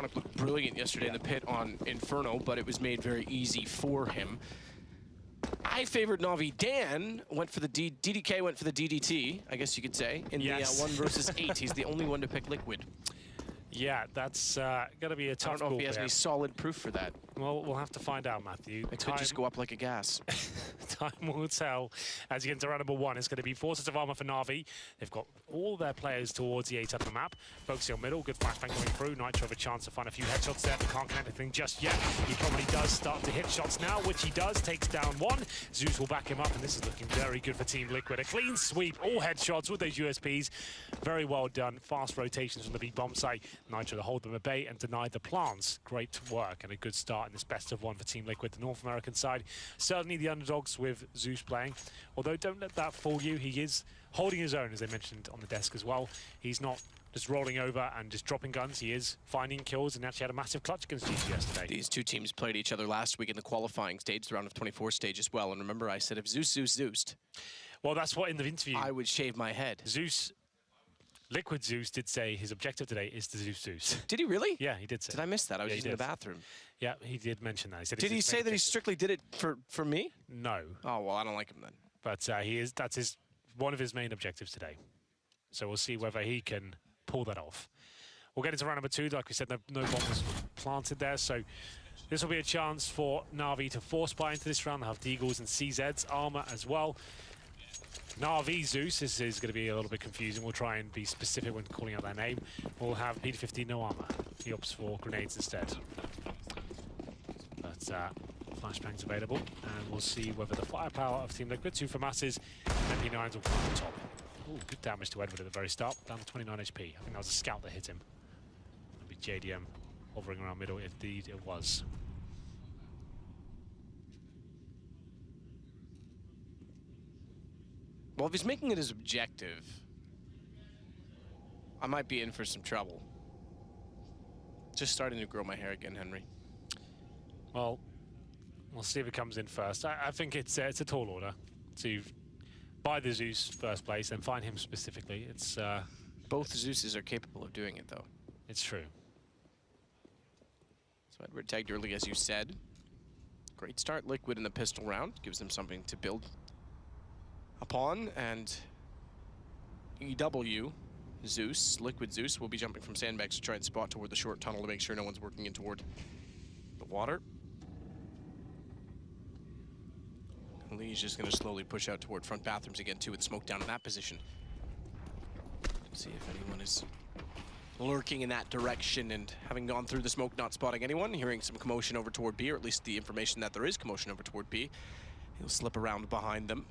Electronic looked brilliant yesterday in the pit on Inferno, but it was made very easy for him. I favored Navi. Dan went for the DDK went for the DDT, I guess you could say, in the 1 versus 8. He's the only one to pick Liquid. Yeah, that's going to be a tough I don't know if he has any solid proof for that. Well, we'll have to find out, Matthew. It could just go up like a gas. Time will tell. As you get into round number 1, it's going to be 4 sets of armor for Navi. They've got all their players towards the 8 up the map. Focusing on middle, good flashbang going through. Nitro have a chance to find a few headshots there, but can't connect anything just yet. He probably does start to hit shots now, which he does. Takes down 1. Zeus will back him up, and this is looking very good for Team Liquid. A clean sweep, all headshots with those USPs. Very well done. Fast rotations from the big bomb site. Nitro to hold them at bay and deny the plants. Great work and a good start in this best of 1 for Team Liquid. The North American side, certainly the underdogs with Zeus playing. Although don't let that fool you, he is holding his own, as I mentioned on the desk as well. He's not just rolling over and just dropping guns. He is finding kills and actually had a massive clutch against GG yesterday. These two teams played each other last week in the qualifying stage, the round of 24 stage as well. And remember, I said if Zeused, well, that's what in the interview I would shave my head. Liquid Zeus did say his objective today is to Zeus. Did he really? Yeah, he did say. Did I miss that? I was just in the bathroom. Yeah, he did mention that. He said did he say that he strictly did it for me? No. Oh, well, I don't like him then. But that's one of his main objectives today. So we'll see whether he can pull that off. We'll get into round number 2. Like we said, no bomb was planted there, so this will be a chance for Navi to force buy into this round. They'll have Deagles and CZ's armor as well. Navi Zeus, this is going to be a little bit confusing. We'll try and be specific when calling out their name. We'll have P15 no armor. He opts for grenades instead. But flashbangs available, and we'll see whether the firepower of Team Liquid, 2 for masses, and MP9s will come on top. Ooh, good damage to Edward at the very start, down to 29 HP. I think that was a scout that hit him. That'll be JDM hovering around middle, indeed it was. Well, if he's making it his objective, I might be in for some trouble. Just starting to grow my hair again, Henry. Well, we'll see if it comes in first. I think it's a tall order to buy the Zeus first place and find him specifically. It's both Zeuses are capable of doing it, though. It's true. So Edward tagged early, as you said. Great start, Liquid in the pistol round. Gives them something to build upon, and EW Zeus, Liquid Zeus, will be jumping from sandbags to try and spot toward the short tunnel to make sure no one's working in toward the water. Lee's just going to slowly push out toward front bathrooms again, too, with smoke down in that position. See if anyone is lurking in that direction, and having gone through the smoke, not spotting anyone, hearing some commotion over toward B, or at least the information that there is commotion over toward B. He'll slip around behind them.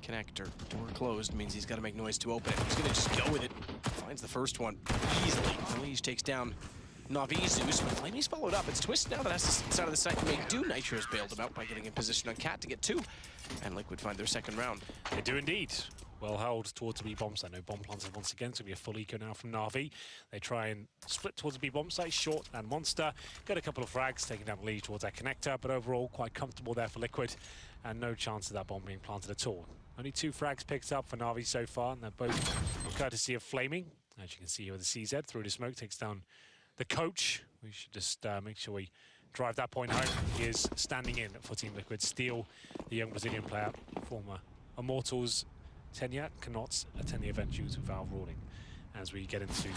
Connector, door closed, means he's got to make noise to open it. He's going to just go with it. Finds the first one easily. Leash takes down Navi Zeus, but Flamey's followed up. It's Twist now that has to side of the site to make do. Nitro's bailed him out by getting in position on Cat to get 2. And Liquid find their second round. They do indeed. Well held towards the B bomb site. No bomb planted once again. It's going to be a full eco now from Navi. They try and split towards the B bomb site. Short and Monster. Get a couple of frags, taking down the lead towards that connector, but overall quite comfortable there for Liquid. And no chance of that bomb being planted at all. Only 2 frags picked up for Navi so far, and they're both courtesy of Flaming. As you can see here with the CZ through the smoke, takes down the coach. We should just make sure we drive that point home. He is standing in for Team Liquid. Steele, the young Brazilian player, former Immortals tenure, cannot attend the event due to Valve ruling. As we get into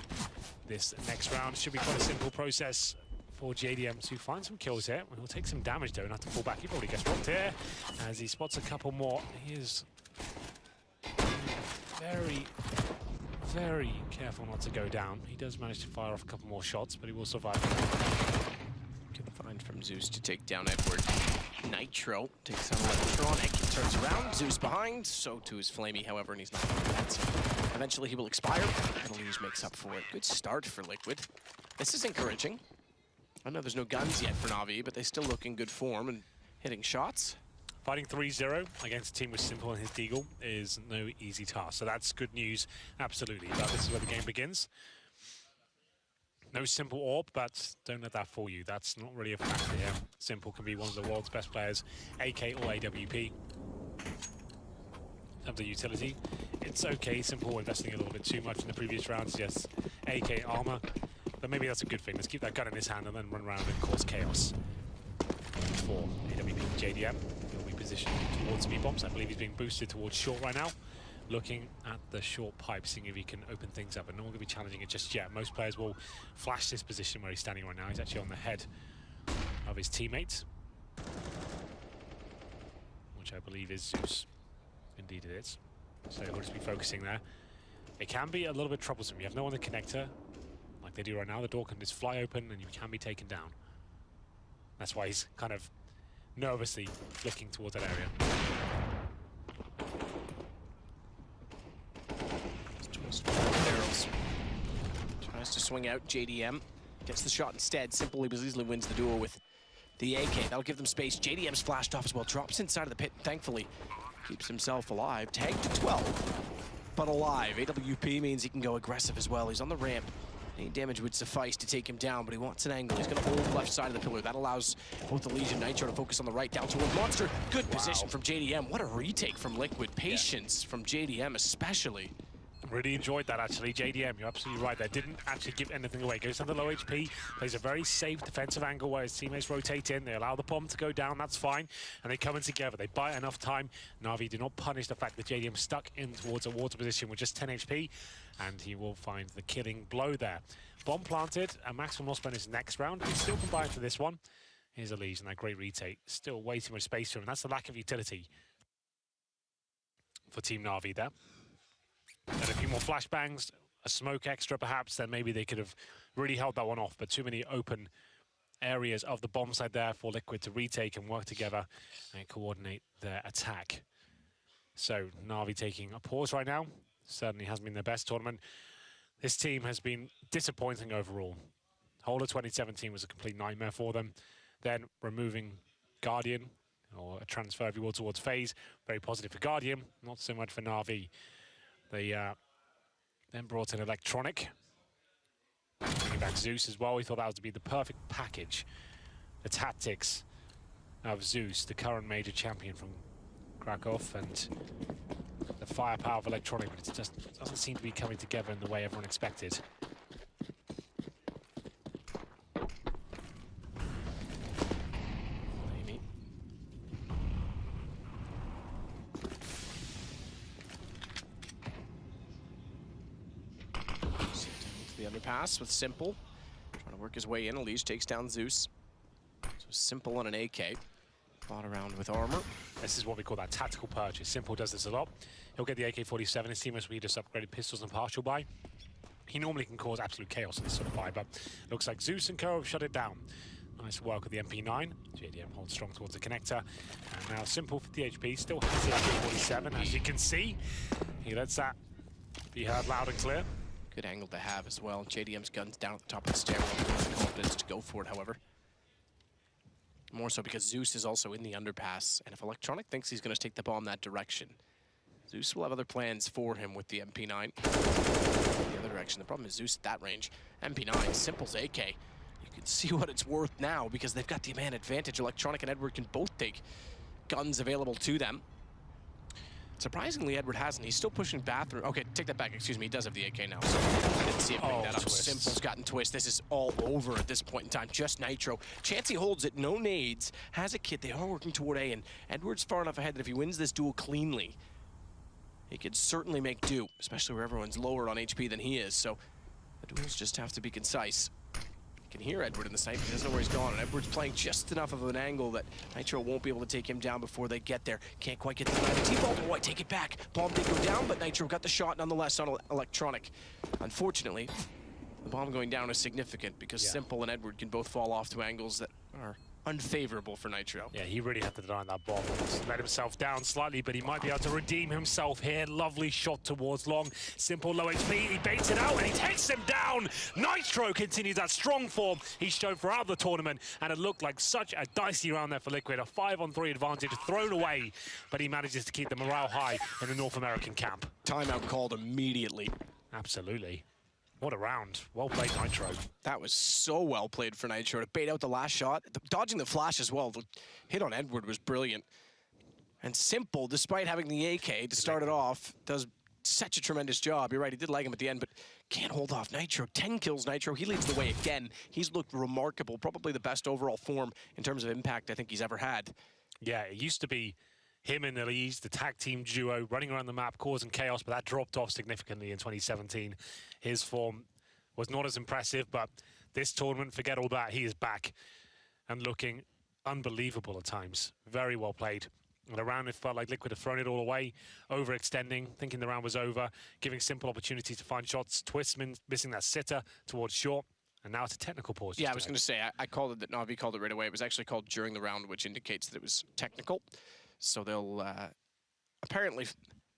this next round, should be quite a simple process for JDM to find some kills here. He'll take some damage though and have to fall back. He probably gets rocked here as he spots a couple more. He is very, very careful not to go down. He does manage to fire off a couple more shots, but he will survive. Good find from Zeus to take down Edward. Nitro takes on Electronic, turns around, Zeus behind, so too is Flamey, however, and he's not going to do that. So eventually he will expire, and Leash makes up for it. Good start for Liquid. This is encouraging. I know there's no guns yet for Navi, but they still look in good form and hitting shots. Fighting 3-0 against a team with Simple and his Deagle is no easy task, so that's good news, absolutely. But this is where the game begins. No Simple orb, but don't let that fool you. That's not really a factor here. Simple can be one of the world's best players, AK or AWP. In terms of utility, it's okay. Simple investing a little bit too much in the previous rounds. Yes, AK armor. But maybe that's a good thing. Let's keep that gun in his hand and then run around and cause chaos. For AWP JDM, he'll be positioned towards B-bombs. I believe he's being boosted towards short right now. Looking at the short pipe, seeing if he can open things up, but no one will be challenging it just yet. Most players will flash this position where he's standing right now. He's actually on the head of his teammates, which I believe is Zeus. Indeed it is. So we'll just be focusing there. It can be a little bit troublesome. You have no one on the connector, like they do right now. The door can just fly open and you can be taken down. That's why he's kind of nervously looking towards that area. Barrels. Tries to swing out. JDM gets the shot instead. Simple easily wins the duel with the AK. That'll give them space. JDM's flashed off as well. Drops inside of the pit. Thankfully, keeps himself alive. Tagged to 12, but alive. AWP means he can go aggressive as well. He's on the ramp. Any damage would suffice to take him down, but he wants an angle. He's going to hold left side of the pillar. That allows both the Legion and Nitro to focus on the right, down toward Monster. Good position from JDM. What a retake from Liquid. Patience from JDM especially. Really enjoyed that, actually. JDM, you're absolutely right there. Didn't actually give anything away. Goes under low HP, plays a very safe defensive angle where his teammates rotate in. They allow the bomb to go down, that's fine. And they come in together. They buy enough time. Na'Vi do not punish the fact that JDM stuck in towards a water position with just 10 HP. And he will find the killing blow there. Bomb planted, and maximum loss bonus next round. He's still combined for this one. Here's ELeague and that great retake. Still way too much space for him. That's the lack of utility for Team Na'Vi there. And a few more flashbangs, a smoke extra perhaps, then maybe they could have really held that one off. But too many open areas of the bomb side there for Liquid to retake and work together and coordinate their attack. So Na'Vi taking a pause right now. Certainly hasn't been their best tournament. This team has been disappointing overall. Whole of 2017 was a complete nightmare for them. Then removing Guardian, or a transfer if you will, towards FaZe. Very positive for Guardian, not so much for Na'Vi. They then brought in Electronic, bringing back Zeus as well. We thought that was to be the perfect package. The tactics of Zeus, the current major champion from Krakow, and the firepower of Electronic, but it just doesn't seem to be coming together in the way everyone expected. The underpass with Simple, trying to work his way in. ELeague takes down Zeus. So Simple on an AK, fought around with armor. This is what we call that tactical purchase. Simple does this a lot. He'll get the AK-47. His teammates will just upgraded pistols and partial buy. He normally can cause absolute chaos in this sort of buy, but looks like Zeus and Co have shut it down. Nice work with the MP9. JDM holds strong towards the connector. And now Simple 50 HP, still has the AK-47. As you can see, he lets that be heard loud and clear. Good angle to have as well. JDM's gun's down at the top of the stairwell. The confidence to go for it, however. More so because Zeus is also in the underpass. And if Electronic thinks he's going to take the bomb that direction, Zeus will have other plans for him with the MP9. The other direction. The problem is Zeus at that range. MP9, Simple's AK. You can see what it's worth now because they've got the man advantage. Electronic and Edward can both take guns available to them. Surprisingly, Edward hasn't. He's still pushing bathroom. Okay, take that back. Excuse me. He does have the AK now. So I didn't see him pick that up. Twist. Simple's gotten twist. This is all over at this point in time. Just Nitro. Chansey holds it. No nades. Has a kit. They are working toward A. And Edward's far enough ahead that if he wins this duel cleanly, he could certainly make do, especially where everyone's lower on HP than he is. So the duels just have to be concise. You can hear Edward in the snipe. He doesn't know where he's gone. And Edward's playing just enough of an angle that Nitro won't be able to take him down before they get there. Can't quite get the T-Vault. Oh, I take it back. Bomb did go down, but Nitro got the shot nonetheless on Electronic. Unfortunately, the bomb going down is significant because Simple and Edward can both fall off to angles that are unfavorable for Nitro. Yeah, he really had to deny that bomb. Let himself down slightly, but he might be able to redeem himself here. Lovely shot towards long. Simple low HP. He baits it out and he takes him down. Nitro continues that strong form he's shown throughout the tournament, and it looked like such a dicey round there for Liquid. A 5-on-3 advantage thrown away, but he manages to keep the morale high in the North American camp. Timeout called immediately. Absolutely. What a round. Well played, Nitro. That was so well played for Nitro to bait out the last shot. Dodging the flash as well. The hit on Edward was brilliant. And Simple, despite having the AK to start it off, does such a tremendous job. You're right, he did leg him at the end, but can't hold off Nitro. 10 kills Nitro. He leads the way again. He's looked remarkable. Probably the best overall form in terms of impact I think he's ever had. Yeah, it used to be him and ELeague, the tag team duo, running around the map, causing chaos, but that dropped off significantly in 2017. His form was not as impressive, but this tournament, forget all that, he is back and looking unbelievable at times. Very well played. And around it felt like Liquid had thrown it all away, overextending, thinking the round was over, giving Simple opportunities to find shots. Twistman missing that sitter towards short, and now it's a technical pause. Yeah, I was going to say, I called it that Navi called it right away. It was actually called during the round, which indicates that it was technical. So they'll apparently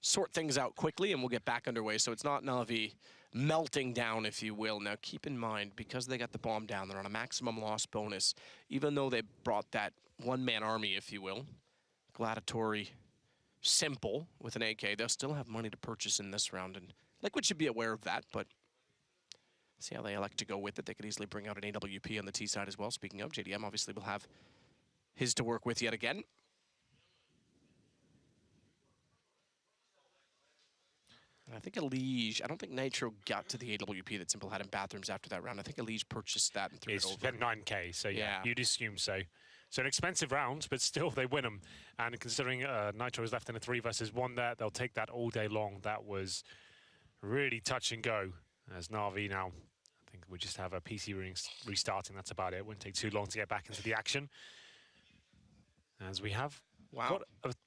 sort things out quickly, and we'll get back underway. So it's not Navi melting down, if you will. Now, keep in mind, because they got the bomb down, they're on a maximum loss bonus, even though they brought that one-man army, if you will. Gladiatory Simple with an AK. They'll still have money to purchase in this round, and Liquid should be aware of that, but see how they elect to go with it. They could easily bring out an AWP on the T side as well. Speaking of, JDM obviously will have his to work with yet again. And I think ELeague, I don't think Nitro got to the AWP that Simple had in bathrooms after that round. I think ELeague purchased that and threw it over. It's 9K, so yeah, you'd assume so. So an expensive round, but still they win them. And considering Nitro is left in a 3 versus 1 there, they'll take that all day long. That was really touch and go. As Navi now, I think we just have a PC restarting, that's about it. Wouldn't take too long to get back into the action. As we have... Wow.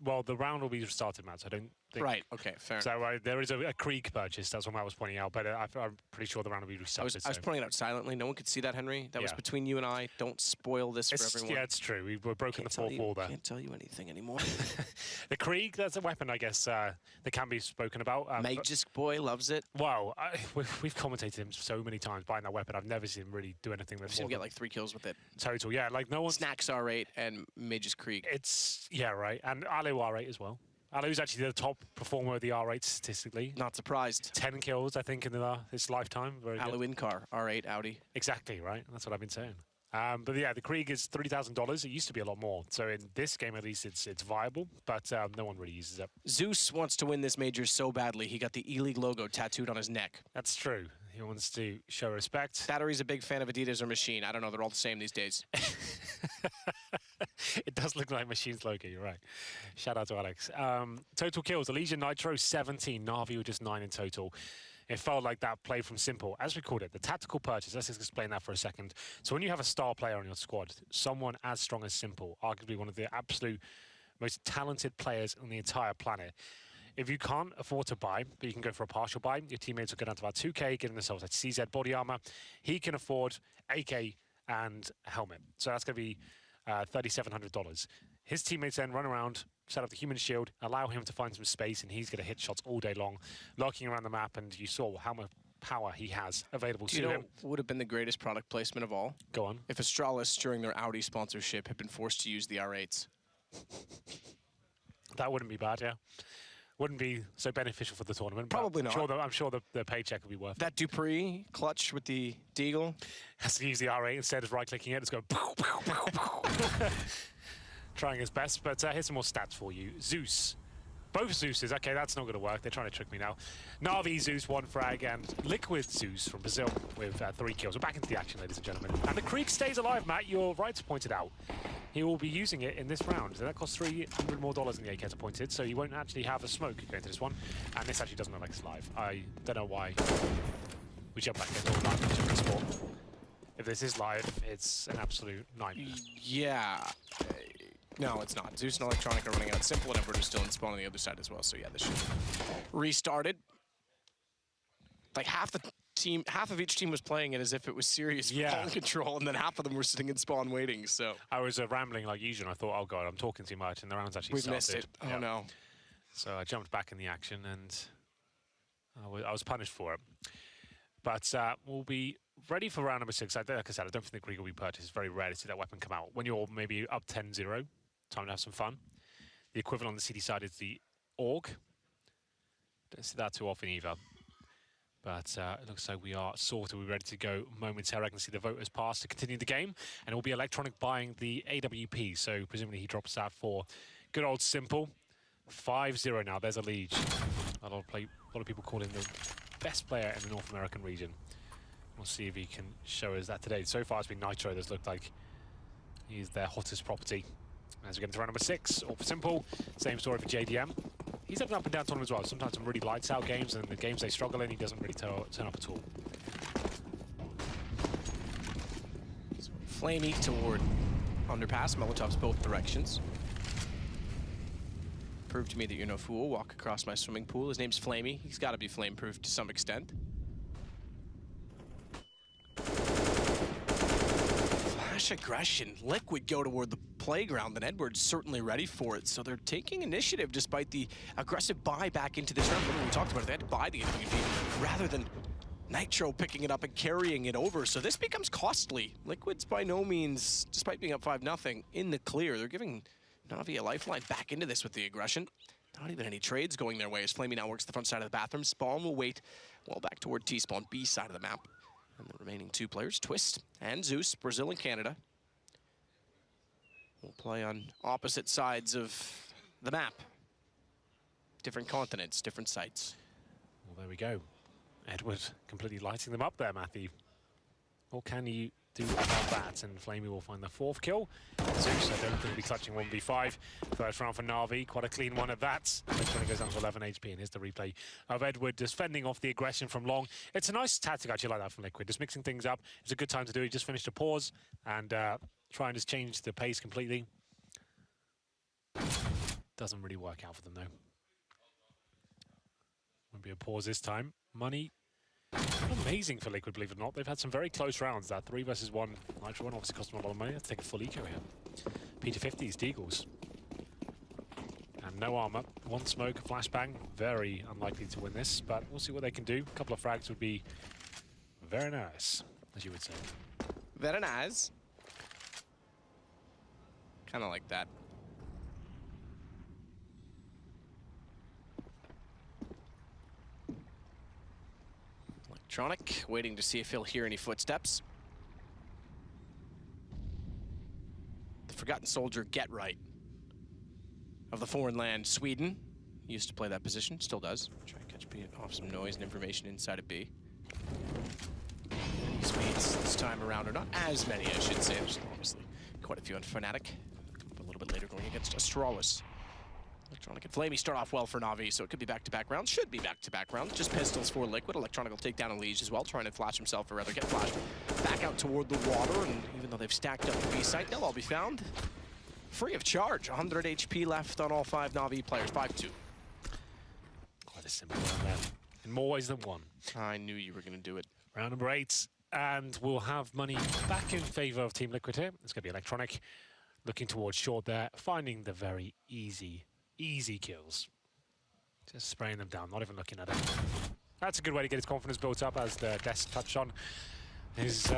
Well, the round will be restarted, Matt, so I don't think... Right, okay, fair. So there is a Krieg purchase, that's what Matt was pointing out, but I'm pretty sure the round will be restarted. I was pointing it out silently. No one could see that, Henry. That was between you and I. Don't spoil this for everyone. Yeah, it's true. We've broken the fourth wall there. Can't tell you anything anymore. The Krieg, that's a weapon, I guess, that can be spoken about. Magic Boy loves it. Wow, we've commentated him so many times buying that weapon. I've never seen him really do anything with it. I've seen him get like 3 kills with it. Total, yeah. Like no one... Snacks R8 and Mage's Krieg. It's, yeah, right. And Alu R8 as well. Alu's actually the top performer of the R8 statistically. Not surprised. 10 kills, I think, in his lifetime. Very Alu good. in-car, R8 Audi. Exactly, right? That's what I've been saying. But yeah, the Krieg is $3,000. It used to be a lot more. So in this game, at least, it's viable, but no one really uses it. Zeus wants to win this major so badly. He got the ELeague logo tattooed on his neck. That's true. He wants to show respect. Battery's a big fan of Adidas or Machine. I don't know. They're all the same these days. It does look like Machine's logo, you're right. Shout out to Alex. Total kills, ELeague Nitro 17, Navi were just 9 in total. It felt like that play from Simple, as we called it, the tactical purchase. Let's just explain that for a second. So when you have a star player on your squad, someone as strong as Simple, arguably one of the absolute most talented players on the entire planet, if you can't afford to buy, but you can go for a partial buy, your teammates will go down to about 2K, getting themselves like CZ body armor. He can afford AK and a helmet. So that's going to be $3,700. His teammates then run around, set up the human shield, allow him to find some space, and he's going to hit shots all day long, lurking around the map, and you saw how much power he has available to him. What would have been the greatest product placement of all? Go on. If Astralis, during their Audi sponsorship, had been forced to use the R8s. That wouldn't be bad, yeah. Wouldn't be so beneficial for the tournament. Probably not. I'm sure the paycheck would be worth it. That Dupree clutch with the Deagle. Has to use the R8 instead of right-clicking it. It's going... Trying his best, but here's some more stats for you. Zeus. Both Zeuses. Okay, that's not going to work. They're trying to trick me now. Navi Zeus, 1 frag, and Liquid Zeus from Brazil with 3 kills. We're back into the action, ladies and gentlemen. And the Krieg stays alive, Matt. You're right to point it out. He will be using it in this round. That costs $300 more in the AK as pointed, so you won't actually have a smoke going to this one. And this actually doesn't look like it's live. I don't know why we jump back into a different sport. If this is live, it's an absolute nightmare. Yeah. No, it's not. Zeus and Electronic are running out. Simple and Everett are still in spawn on the other side as well. So yeah, this should restarted. Like half of each team was playing it as if it was serious ball control, and then half of them were sitting in spawn waiting. So I was rambling like usual. I thought, oh god, I'm talking too much, and the round's actually started. We've missed it. Oh no. So I jumped back in the action, and I was punished for it. But we'll be ready for round number 6. Like I said, I don't think the Krieg will be purchased. It's very rare to see that weapon come out. When you're maybe up 10-0, time to have some fun. The equivalent on the CD side is the AUG. Don't see that too often either. But it looks like we are sorted. We're ready to go momentarily. I can see the voters pass to continue the game. And it will be Electronic buying the AWP. So presumably he drops that for good old Simple. 5-0 now. There's ELeague. A lot of people calling the best player in the North American region. We'll see if he can show us that today. So far it's been Nitro that's looked like he's their hottest property. As we get into round number 6, all for simple. Same story for JDM. He's had an up and down tournament as well. Sometimes some really lights out games, and the games they struggle in, he doesn't really turn up at all. So Flamey toward underpass, Molotovs both directions. Prove to me that you're no fool. Walk across my swimming pool. His name's Flamey. He's got to be flame-proof to some extent. Flash aggression. Liquid go toward the playground, and Edward's certainly ready for it. So they're taking initiative despite the aggressive buy back into this round. When we talked about it, they had to buy the MVP rather than Nitro picking it up and carrying it over. So this becomes costly. Liquid's by no means, despite being up 5-0, in the clear. They're giving NAVI a lifeline back into this with the aggression. Not even any trades going their way as Flamey now works the front side of the bathroom. Spawn will wait well back toward T-Spawn, B side of the map. And the remaining 2 players, Twist and Zeus, Brazil and Canada, will play on opposite sides of the map. Different continents, different sites. Well, there we go. Edward completely lighting them up there, Matthew. What can you do about that? And Flamey will find the 4th kill. Zeus, I don't think he'll be clutching 1v5. First round for NAVI, quite a clean one at that. When it goes down to 11 HP, and here's the replay of Edward just fending off the aggression from long. It's a nice tactic actually like that from Liquid, just mixing things up. It's a good time to do it. He just finished a pause and try and just change the pace completely. Doesn't really work out for them though. Won't be a pause this time. Money. Amazing for Liquid, believe it or not. They've had some very close rounds. That 3 versus 1 Nitro one obviously cost them a lot of money. Let's take a full eco here. P250's Deagles. And no armor. 1 smoke, a flashbang. Very unlikely to win this, but we'll see what they can do. A couple of frags would be very nice, as you would say. Very nice. Kind of like that. Electronic, waiting to see if he'll hear any footsteps. The forgotten soldier, Get Right, of the foreign land, Sweden. He used to play that position, still does. Try and catch B off some noise and information inside of B. Swedes this time around are not as many, I should say. There's obviously quite a few on Fnatic. A little bit later going against Astralis. Electronic and Flamey start off well for NAVI, so it could be back-to-back rounds. Should be back-to-back rounds. Just pistols for Liquid. Electronic will take down ELeague as well, trying to flash himself, or rather get flashed back out toward the water. And even though they've stacked up the B site, they'll all be found free of charge. 100 HP left on all 5 NAVI players. 5-2. Quite a simple round there, in more ways than one. I knew you were going to do it. Round number 8, and we'll have money back in favor of Team Liquid here. It's going to be Electronic looking towards short there, finding the very easy kills. Just spraying them down, not even looking at it. That's a good way to get his confidence built up, as the desk touched on. His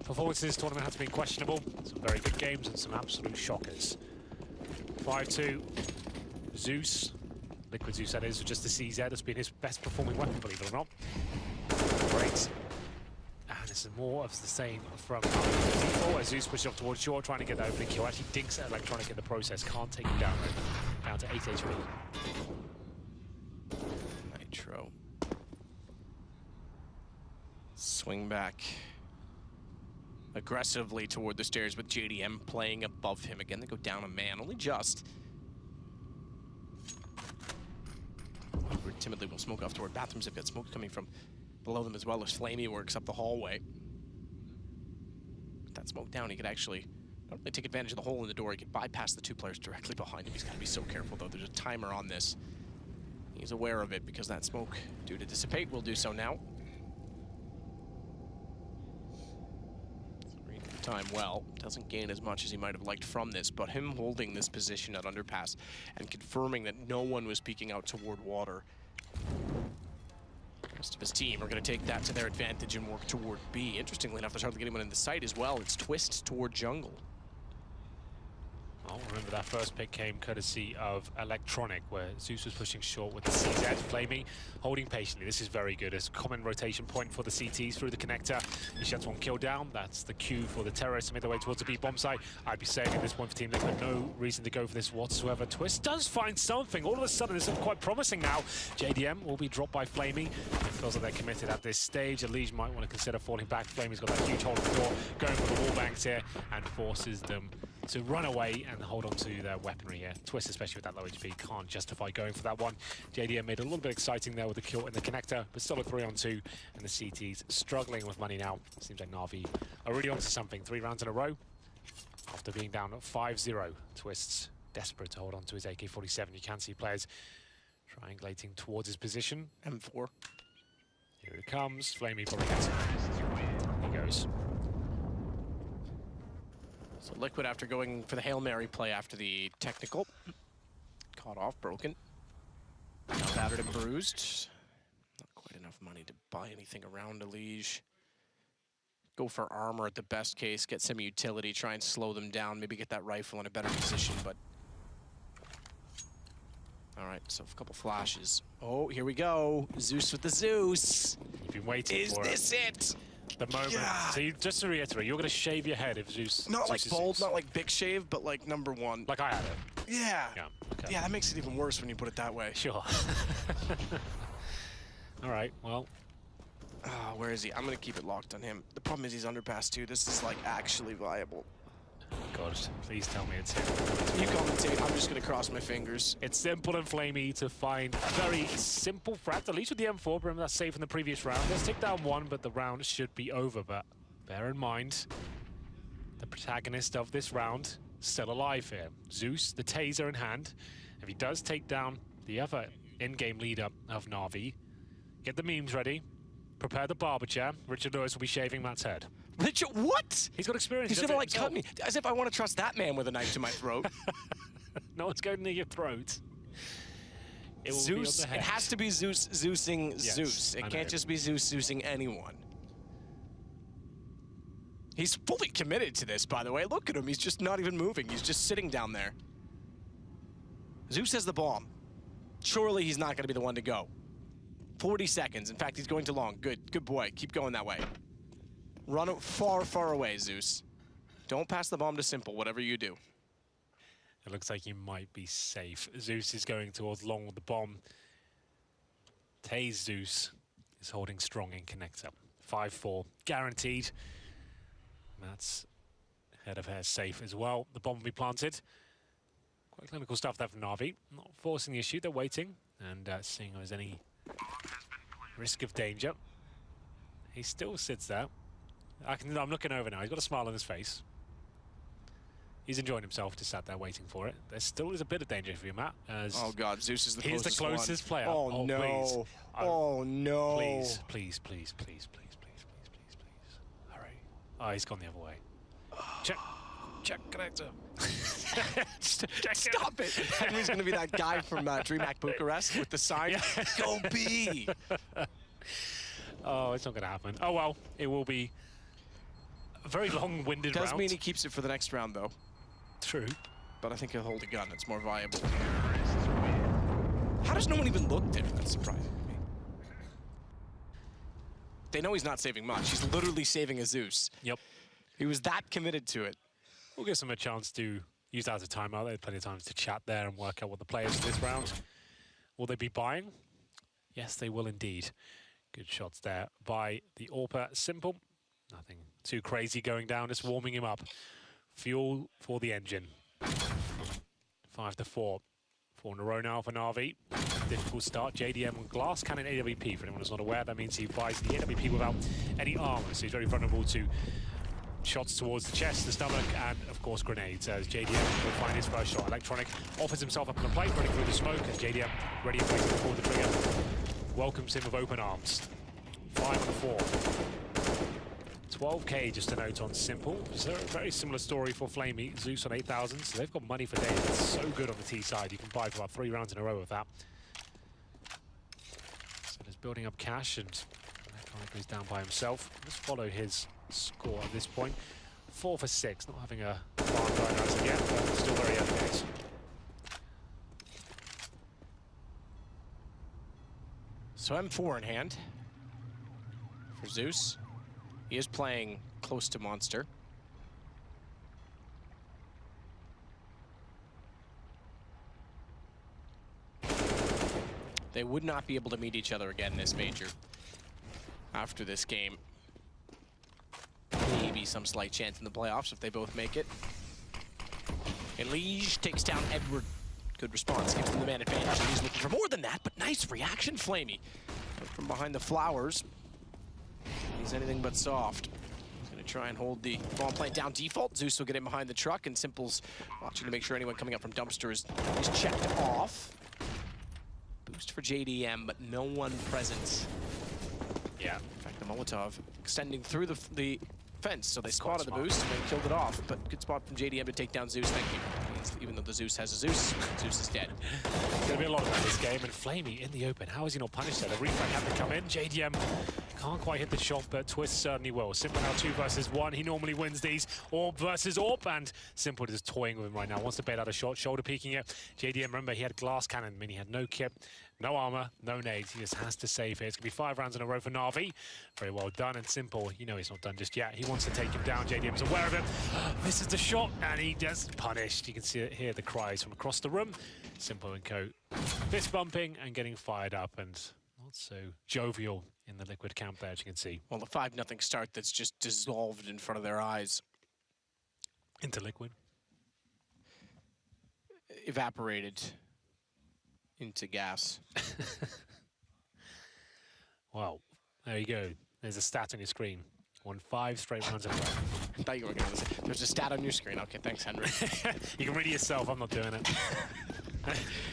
performances this tournament has been questionable. Some very good games and some absolute shockers. 5-2. Zeus. Liquid Zeus, that is, just the CZ has been his best performing weapon, believe it or not. Great. And this is more of the same from T4, as Zeus pushes off towards short, trying to get that opening kill. Actually dinks at Electronic in the process. Can't take him down, though. Down to 8 HP. Nitro. Swing back aggressively toward the stairs with JDM playing above him. Again, they go down a man, only just. Timidly will smoke off toward bathrooms. They've got smoke coming from below them as well as Flamey works up the hallway. With that smoke down, he could actually not only take advantage of the hole in the door, he could bypass the 2 players directly behind him. He's got to be so careful, though. There's a timer on this. He's aware of it because that smoke, due to dissipate, will do so now. Reading the time well. Doesn't gain as much as he might have liked from this, but him holding this position at underpass and confirming that no one was peeking out toward water. The rest of his team are going to take that to their advantage and work toward B. Interestingly enough, there's hardly anyone in the site as well. It's Twist toward jungle. Oh, remember that first pick came courtesy of Electronic, where Zeus was pushing short with the CZ. Flamey holding patiently. This is very good. It's a common rotation point for the CTs through the connector. He shuts one kill down. That's the cue for the terrorists to make their way towards the B bomb site. I'd be saying at this point for Team Liquid, no reason to go for this whatsoever. Twist does find something. All of a sudden, this is quite promising now. JDM will be dropped by Flamey. It feels like they're committed at this stage. ELeague might want to consider falling back. Flamey's got that huge hole in the door, going for the wall banks here, and forces them to run away and hold on to their weaponry here. Twist, especially with that low HP, can't justify going for that one. JDM made it a little bit exciting there with the kill in the connector, but still a 3-on-2, and the CT's struggling with money now. Seems like NAVI are really onto something. 3 rounds in a row after being down 5-0. Twist's desperate to hold on to his AK-47. You can see players triangulating towards his position. M4. Here it comes. Flamey probably gets it. He goes. So Liquid, after going for the Hail Mary play after the technical, caught off, broken. Now battered and bruised. Not quite enough money to buy anything around ELeague. Go for armor at the best case, get some utility, try and slow them down, maybe get that rifle in a better position, but... All right, so a couple flashes. Oh, here we go. Zeus with the Zeus. You've been waiting for it. Is this it? The moment. Yeah. So just to reiterate, you're going to shave your head if Zeus... Not Zeus like is bold, Zeus. not like big shave, but like #1. Like I had it. Yeah. Yeah, okay. Yeah, that makes it even worse when you put it that way. Sure. All right, well... Where is he? I'm going to keep it locked on him. The problem is he's underpass too. This is like actually viable. God, please tell me it's him. You commentate, I'm just going to cross my fingers. It's simple and Flamey to find a very simple frag, at least with the M4. Remember that's safe in the previous round. Let's take down one, but the round should be over. But bear in mind, the protagonist of this round still alive here. Zeus, the taser in hand. If he does take down the other in-game leader of NAVI, get the memes ready. Prepare the barber chair. Richard Lewis will be shaving Matt's head. Richard, what? He's got experience. He's does gonna it like cut me. himself. As if I want to trust that man with a knife to my throat. No one's going near your throat. It will Zeus, be on the it head. has to be Zeus Zeusing Yes, Zeus. It I can't know. just be Zeus Zeusing anyone. He's fully committed to this, by the way. Look at him, he's just not even moving. He's just sitting down there. Zeus has the bomb. Surely he's not gonna be the one to go. 40 seconds. In fact, he's going too long. Good boy. Keep going that way. Run far, far away, Zeus. Don't pass the bomb to Simple, whatever you do. It looks like he might be safe. Zeus is going towards long with the bomb. Tase Zeus is holding strong in connector. 5-4, guaranteed. Matt's head of hair safe as well. The bomb will be planted. Quite clinical stuff there from NAVI. Not forcing the issue, they're waiting and seeing if there's any risk of danger. He still sits there. I'm looking over now. He's got a smile on his face. He's enjoying himself, just sat there waiting for it. There still is a bit of danger for you, Matt. As Oh God, Zeus is the here's closest the closest one. player. Oh no! Please. Oh no! Please, please, please, please, please, please, please, please, please. Hurry. Oh, he's gone the other way. Check connector. Stop it! Henry's gonna be that guy from DreamHack Bucharest with the sign. Yeah. Go B! Oh, it's not going to happen. Oh well, it will be a very long-winded round. Does mean he keeps it for the next round though. True. But I think he'll hold a gun. It's more viable. How does no one even look there? That's surprising to me. They know he's not saving much. He's literally saving a Zeus. Yep. He was that committed to it. We'll give them a chance to use that as a timeout. They had plenty of time to chat there and work out what the players for this round. Will they be buying? Yes, they will indeed. Good shots there by the AWPer. Simple. Nothing too crazy going down, just warming him up. Fuel for the engine. 5-4. 4 in a row now for NAVI. Difficult start. JDM on glass cannon AWP. For anyone who's not aware, that means he buys the AWP without any armor, so he's very vulnerable to shots towards the chest, the stomach, and of course grenades. As JDM will find his first shot. Electronic offers himself up on the plate, running through the smoke, as JDM ready and waiting to pull the trigger. Welcomes him with open arms. 5-4. 12k just a note on Simple. So a very similar story for Flamey. Zeus on 8,000, so they've got money for days. It's so good on the T side. You can buy for about 3 rounds in a row with that. So there's building up cash, and Electronic goes down by himself. Let's follow his score at this point. 4 for 6, not having a farm going as of yet, but still very early days. So M4 in hand for Zeus. He is playing close to Monster. They would not be able to meet each other again this major after this game. Maybe some slight chance in the playoffs if they both make it. ELeague takes down Edward. Good response, gives them the man advantage. He's looking for more than that, but nice reaction, Flamey. From behind the flowers, he's anything but soft. He's gonna try and hold the bomb plant down default. Zeus will get in behind the truck, and Simple's watching to make sure anyone coming up from dumpster is checked off. Boost for JDM, but no one present. Yeah. In fact, the Molotov extending through the fence, so they spotted the boost and they killed it off. But good spot from JDM to take down Zeus, thank you. Even though the Zeus has a Zeus, Zeus is dead. There's going to be a lot of that this game, and Flamey in the open. How is he not punished there? The refrag had to come in. JDM can't quite hit the shot, but Twist certainly will. Simple now 2 versus 1. He normally wins these. Orb versus Orb, and Simple is toying with him right now. Wants to bait out a shot, shoulder peeking it. JDM, remember, he had glass cannon. I mean, he had no kit, no armor, no nades. He just has to save here. It's going to be 5 rounds in a row for NAVI. Very well done, and Simple, you know he's not done just yet. He wants to take him down. JDM's aware of it. Misses the shot, and he gets punished. You can see it here, the cries from across the room. Simple and co fist bumping and getting fired up, and not so jovial in the Liquid camp there, as you can see. Well, the 5-0 start that's just dissolved in front of their eyes. Into Liquid. Evaporated into gas. Well, there you go. There's a stat on your screen. Won 5 straight rounds in a row. I thought you were going to say, there's a stat on your screen. Okay, thanks, Henry. You can read it yourself. I'm not doing it.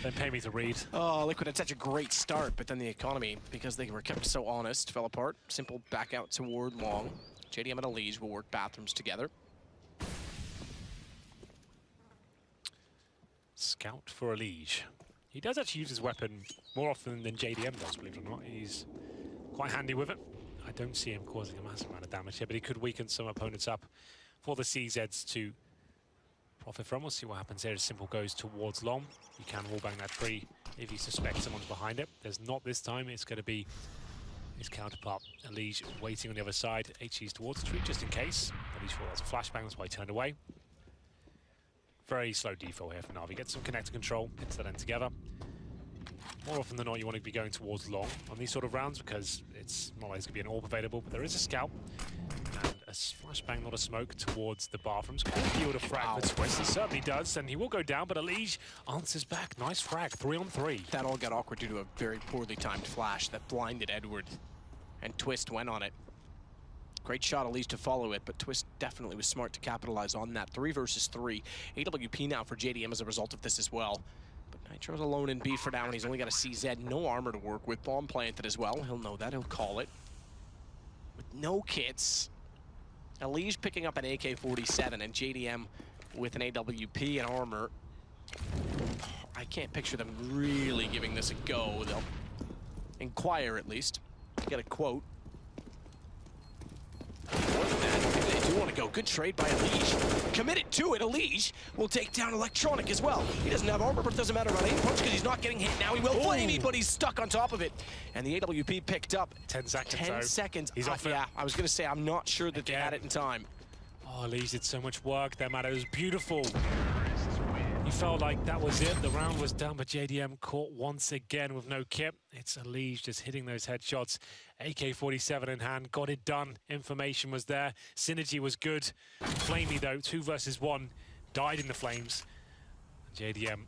Don't pay me to read. Oh, Liquid had such a great start, but then the economy, because they were kept so honest, fell apart. Simple back out toward long. JDM and ELeague will work bathrooms together. Scout for ELeague. He does actually use his weapon more often than JDM does, believe it or not. He's quite handy with it. I don't see him causing a massive amount of damage here, but he could weaken some opponents up for the CZs to profit from. We'll see what happens here as Simple goes towards long. You can wallbang that tree if you suspect someone's behind it. There's not this time. It's going to be his counterpart, ELeague, waiting on the other side. HE's towards the tree just in case. ELeague thought that's a flashbang, that's why he turned away. Very slow default here for NAVI. Get some connector control, gets that end together. More often than not, you want to be going towards long on these sort of rounds because it's not like there's going to be an orb available, but there is a scout. And a flashbang, not a smoke, towards the bathrooms. Could he would have frag for Twist? He certainly does, and he will go down, but ELeague answers back. Nice frag, 3 on 3. That all got awkward due to a very poorly timed flash that blinded Edward, and Twist went on it. Great shot, ELeague, to follow it, but Twist definitely was smart to capitalize on that. 3 versus 3. AWP now for JDM as a result of this as well. But Nitro's alone in B for now, and he's only got a CZ, no armor to work with. Bomb planted as well. He'll know that, he'll call it. With no kits. ELeague picking up an AK-47, and JDM with an AWP and armor. I can't picture them really giving this a go. They'll inquire, at least, to get a quote. More than that, maybe they do want to go. Good trade by ELeague. Committed to it. ELeague will take down Electronic as well. He doesn't have armor, but it doesn't matter about aim punch because he's not getting hit now. He will flame me, but he's stuck on top of it. And the AWP picked up 10 seconds. 10 seconds. He's off it. Yeah, I was going to say, I'm not sure that they had it in time. Oh, ELeague did so much work there, man. It was beautiful. You felt like that was it. The round was done, but JDM caught once again with no kit. It's ELeague just hitting those headshots. AK-47 in hand, got it done. Information was there. Synergy was good. Flamey, though, 2 versus 1, died in the flames. JDM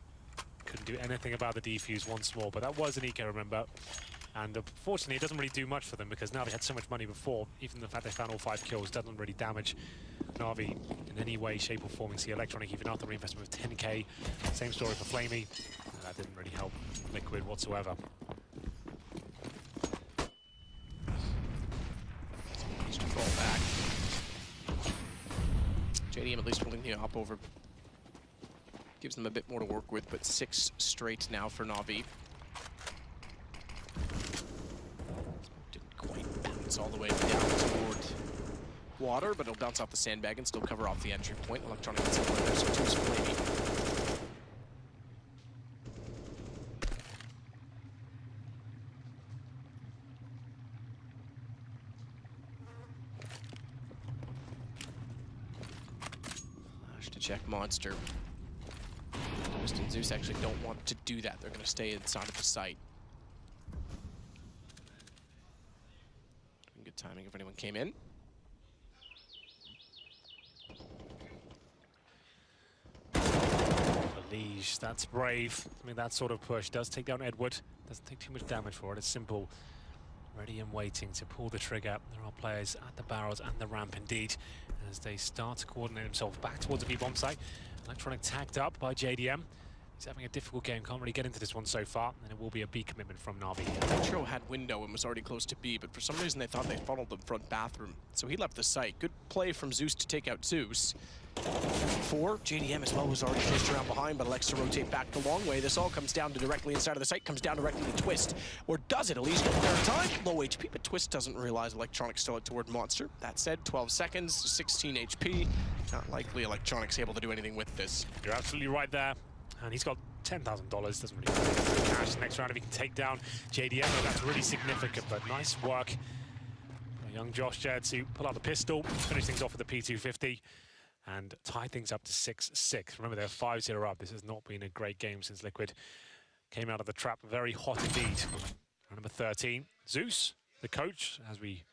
couldn't do anything about the defuse once more, but that was an eco, remember. And unfortunately, it doesn't really do much for them because NAVI had so much money before. Even the fact they found all 5 kills doesn't really damage NAVI in any way, shape, or form. You see Electronic even after reinvestment with 10k. Same story for Flamey. That didn't really help Liquid whatsoever. Needs to fall back. JDM at least willing to hop over. Gives them a bit more to work with, but 6 straight now for NAVI. Didn't quite bounce all the way down toward water, but it'll bounce off the sandbag and still cover off the entry point. Electronic gets in there, so two's Flamey. Flash to check Monster. Twist and Zeus actually don't want to do that. They're going to stay inside of the site. Good timing if anyone came in. ELeague, that's brave. I mean, that sort of push does take down Edward. Doesn't take too much damage for it. It's simple. Ready and waiting to pull the trigger. There are players at the barrels and the ramp indeed, as they start to coordinate themselves back towards the B-bomb site. Electronic tagged up by JDM. He's having a difficult game, can't really get into this one so far, and it will be a B commitment from NAVI. Nitro had window and was already close to B, but for some reason they thought they funneled the front bathroom, so he left the site. Good play from Zeus to take out Zeus. 4, JDM as well was already pushed around behind, but elects to rotate back the long way. This all comes down to directly inside of the site, comes down directly to Twist. Or does it? ELeague third time, low HP, but Twist doesn't realize Electronic still toward Monster. That said, 12 seconds, 16 HP. Not likely Electronic's able to do anything with this. You're absolutely right there. And he's got $10,000, doesn't really matter. Cash next round if he can take down JDM. That's really significant, but nice work. Young Josh there to pull out the pistol, finish things off with the P250, and tie things up to 6-6. Remember, they're 5-0 up. This has not been a great game since Liquid came out of the trap. Very hot indeed. Round number 13, Zeus, the coach, as we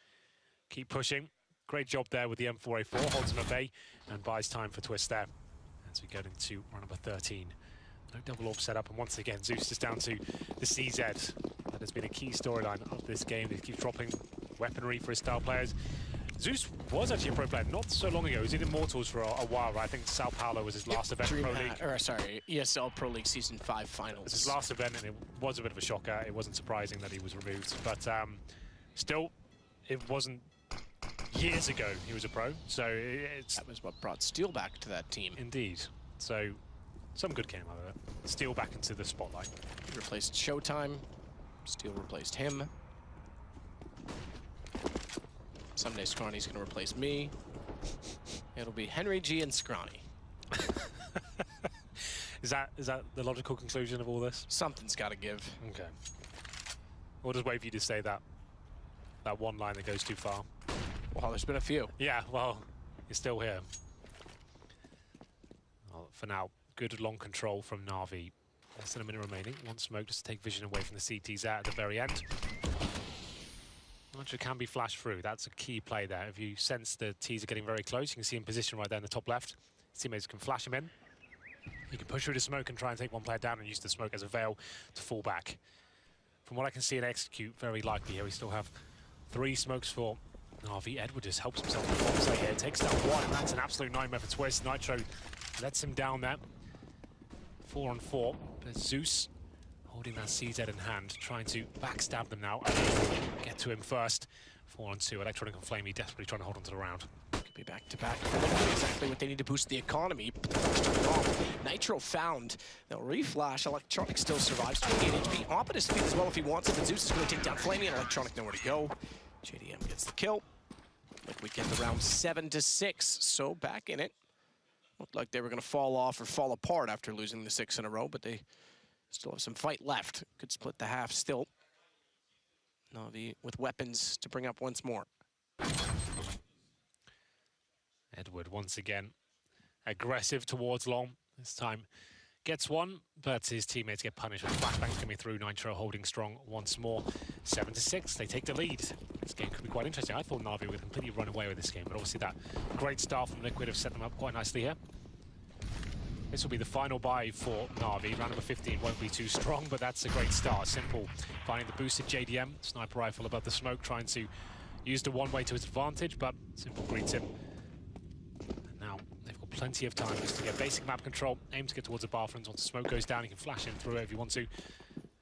keep pushing. Great job there with the M4A4, holds him at bay, and buys time for Twist there as we get into round number 13. No double orb setup, and once again, Zeus is down to the CZ. That has been a key storyline of this game. They keep dropping weaponry for his style players. Zeus was actually a pro player not so long ago. He was in Immortals for a while, right? I think Sao Paulo was his last event in Pro League. ESL Pro League Season 5 Finals. It was his last event, and it was a bit of a shocker. It wasn't surprising that he was removed, but still, it wasn't years ago he was a pro, so it's... That was what brought Steel back to that team. Indeed. So, some good came out of it. Steel back into the spotlight. He replaced Showtime. Steel replaced him. Someday Scrawny's going to replace me. It'll be Henry G and Scrawny. Is that the logical conclusion of all this? Something's got to give. Okay. We'll just wait for you to say that one line that goes too far. Well, there's been a few. Yeah, well, you're still here. Well, for now, good long control from NAVI. Less than a minute remaining. One smoke just to take vision away from the CTs out at the very end. Launcher can be flashed through. That's a key play there. If you sense the T's are getting very close, you can see him position right there in the top left. His teammates can flash him in. He can push through the smoke and try and take one player down and use the smoke as a veil to fall back. From what I can see and execute, very likely here. We still have 3 smokes for NAVI. Edward just helps himself with one play here. Takes down one, and that's an absolute nightmare for Twist. Nitro lets him down there. 4 on 4. But Zeus holding that CZ in hand, trying to backstab them now. Get to him first. 4 on 2. Electronic and Flamey desperately trying to hold on to the round. Could be back to back. Exactly what they need to boost the economy. Nitro found. They'll reflash. Electronic still survives. 28 HP. Op at his feet as well if he wants it. But Zeus is going to take down Flamey, and Electronic nowhere to go. JDM gets the kill. Liquid get the round 7-6. So back in it. Looked like they were going to fall off or fall apart after losing the 6 in a row, but they still have some fight left. Could split the half still. NAVI with weapons to bring up once more. Edward once again aggressive towards long. This time gets one, but his teammates get punished with flashbangs coming through. Nitro holding strong once more. 7-6, they take the lead. This game could be quite interesting. I thought NAVI would completely run away with this game, but obviously that great start from Liquid have set them up quite nicely here. This will be the final buy for NAVI. Round number 15 won't be too strong, but that's a great start. Simple finding the boosted JDM. Sniper rifle above the smoke, trying to use the one-way to his advantage, but Simple greets him. And now they've got plenty of time just to get basic map control. Aim to get towards the bathrooms. Once the smoke goes down, you can flash him through it if you want to.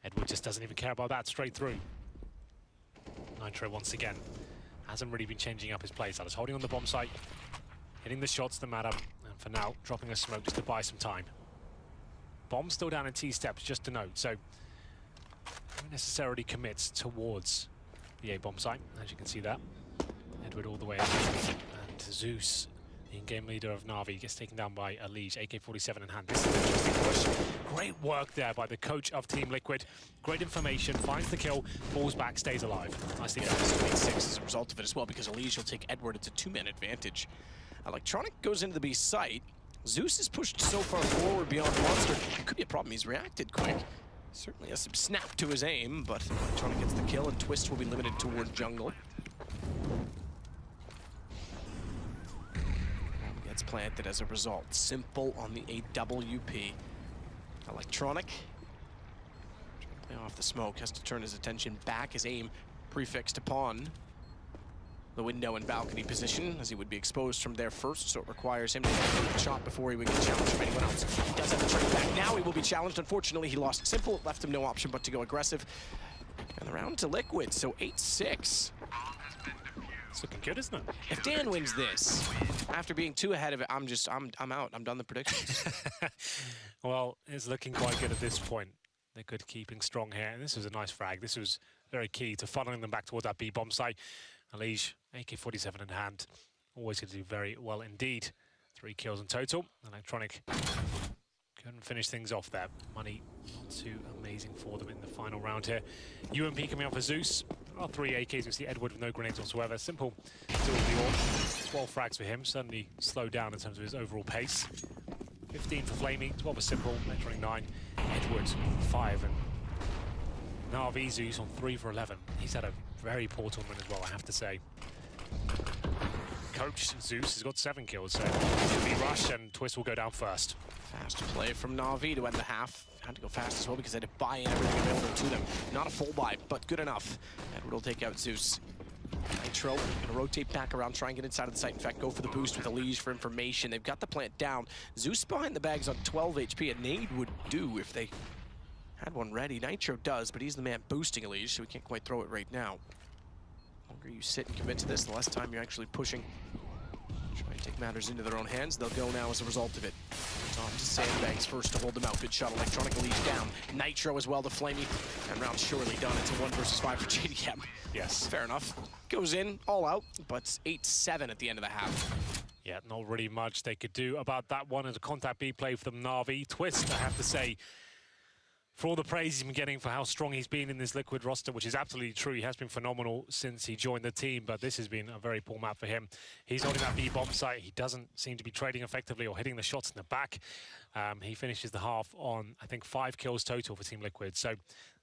Edward just doesn't even care about that. Straight through. Nitro once again hasn't really been changing up his play style. He's holding on the bomb site, hitting the shots that matter. For now, dropping a smoke just to buy some time. Bomb still down in T-steps, just to note, so don't necessarily commits towards the A-bomb site, as you can see that. Edward all the way up, and Zeus, the in-game leader of NAVI, gets taken down by ELeague, AK-47 in hand. This is an interesting push. Great work there by the coach of Team Liquid. Great information, finds the kill, falls back, stays alive. Nicely done. 8-6 as a result of it as well, because ELeague will take Edward. It's a 2-man advantage. Electronic goes into the B site. Zeus is pushed so far forward beyond Monster. It could be a problem. He's reacted quick. Certainly has some snap to his aim, but Electronic gets the kill, and Twist will be limited toward jungle. Gets planted as a result. Simple on the AWP. Electronic, trying to play off the smoke, has to turn his attention back. His aim prefixed upon the window and balcony position, as he would be exposed from there first, so it requires him to take a shot before he would get challenged from anyone else. He does have the trade back. Now he will be challenged. Unfortunately, he lost Simple. It left him no option but to go aggressive. And the round to Liquid, so 8-6. It's looking good, isn't it? If Dan wins this, after being 2 ahead of it, I'm out. I'm done the predictions. Well, it's looking quite good at this point. Liquid keeping strong here, and this was a nice frag. This was very key to funneling them back towards that B bomb site. ELeague, AK-47 in hand, always going to do very well indeed. 3 kills in total. Electronic couldn't finish things off there. Money not too amazing for them in the final round here. UMP coming out for Zeus. There are 3 AKs. We see Edward with no grenades whatsoever. Simple still the AWP. 12 frags for him. Certainly slowed down in terms of his overall pace. 15 for Flamey, 12 for Simple, Electronic 9. Edward 5, and NAVI Zeus on 3 for 11. He's had a very poor tournament as well, I have to say. Coach Zeus has got 7 kills, so it'll be rush, and Twist will go down first. Fast play from NAVI to end the half. Had to go fast as well because they had to buy in everything available to them. Not a full buy, but good enough. Edward will take out Zeus. Nitro gonna rotate back around, try and get inside of the site. In fact, go for the boost with ELeague for information. They've got the plant down. Zeus behind the bags on 12 HP. A nade would do if they had one ready. Nitro does, but he's the man boosting ELeague, so we can't quite throw it right now. The longer you sit and commit to this, the less time you're actually pushing. Try and take matters into their own hands. They'll go now as a result of it. On to Sandbags first to hold them out. Good shot. Electronic ELeague down. Nitro as well to Flamey. And round surely done. It's a 1 versus 5 for JDM. Yes. Fair enough. Goes in, all out, but 8-7 at the end of the half. Yeah, not really much they could do about that one. As a contact B play for them, NAVI. Twist, I have to say, for all the praise he's been getting for how strong he's been in this Liquid roster, which is absolutely true. He has been phenomenal since he joined the team, but this has been a very poor map for him. He's holding that B bomb site. He doesn't seem to be trading effectively or hitting the shots in the back. He finishes the half on, I think, 5 kills total for Team Liquid. So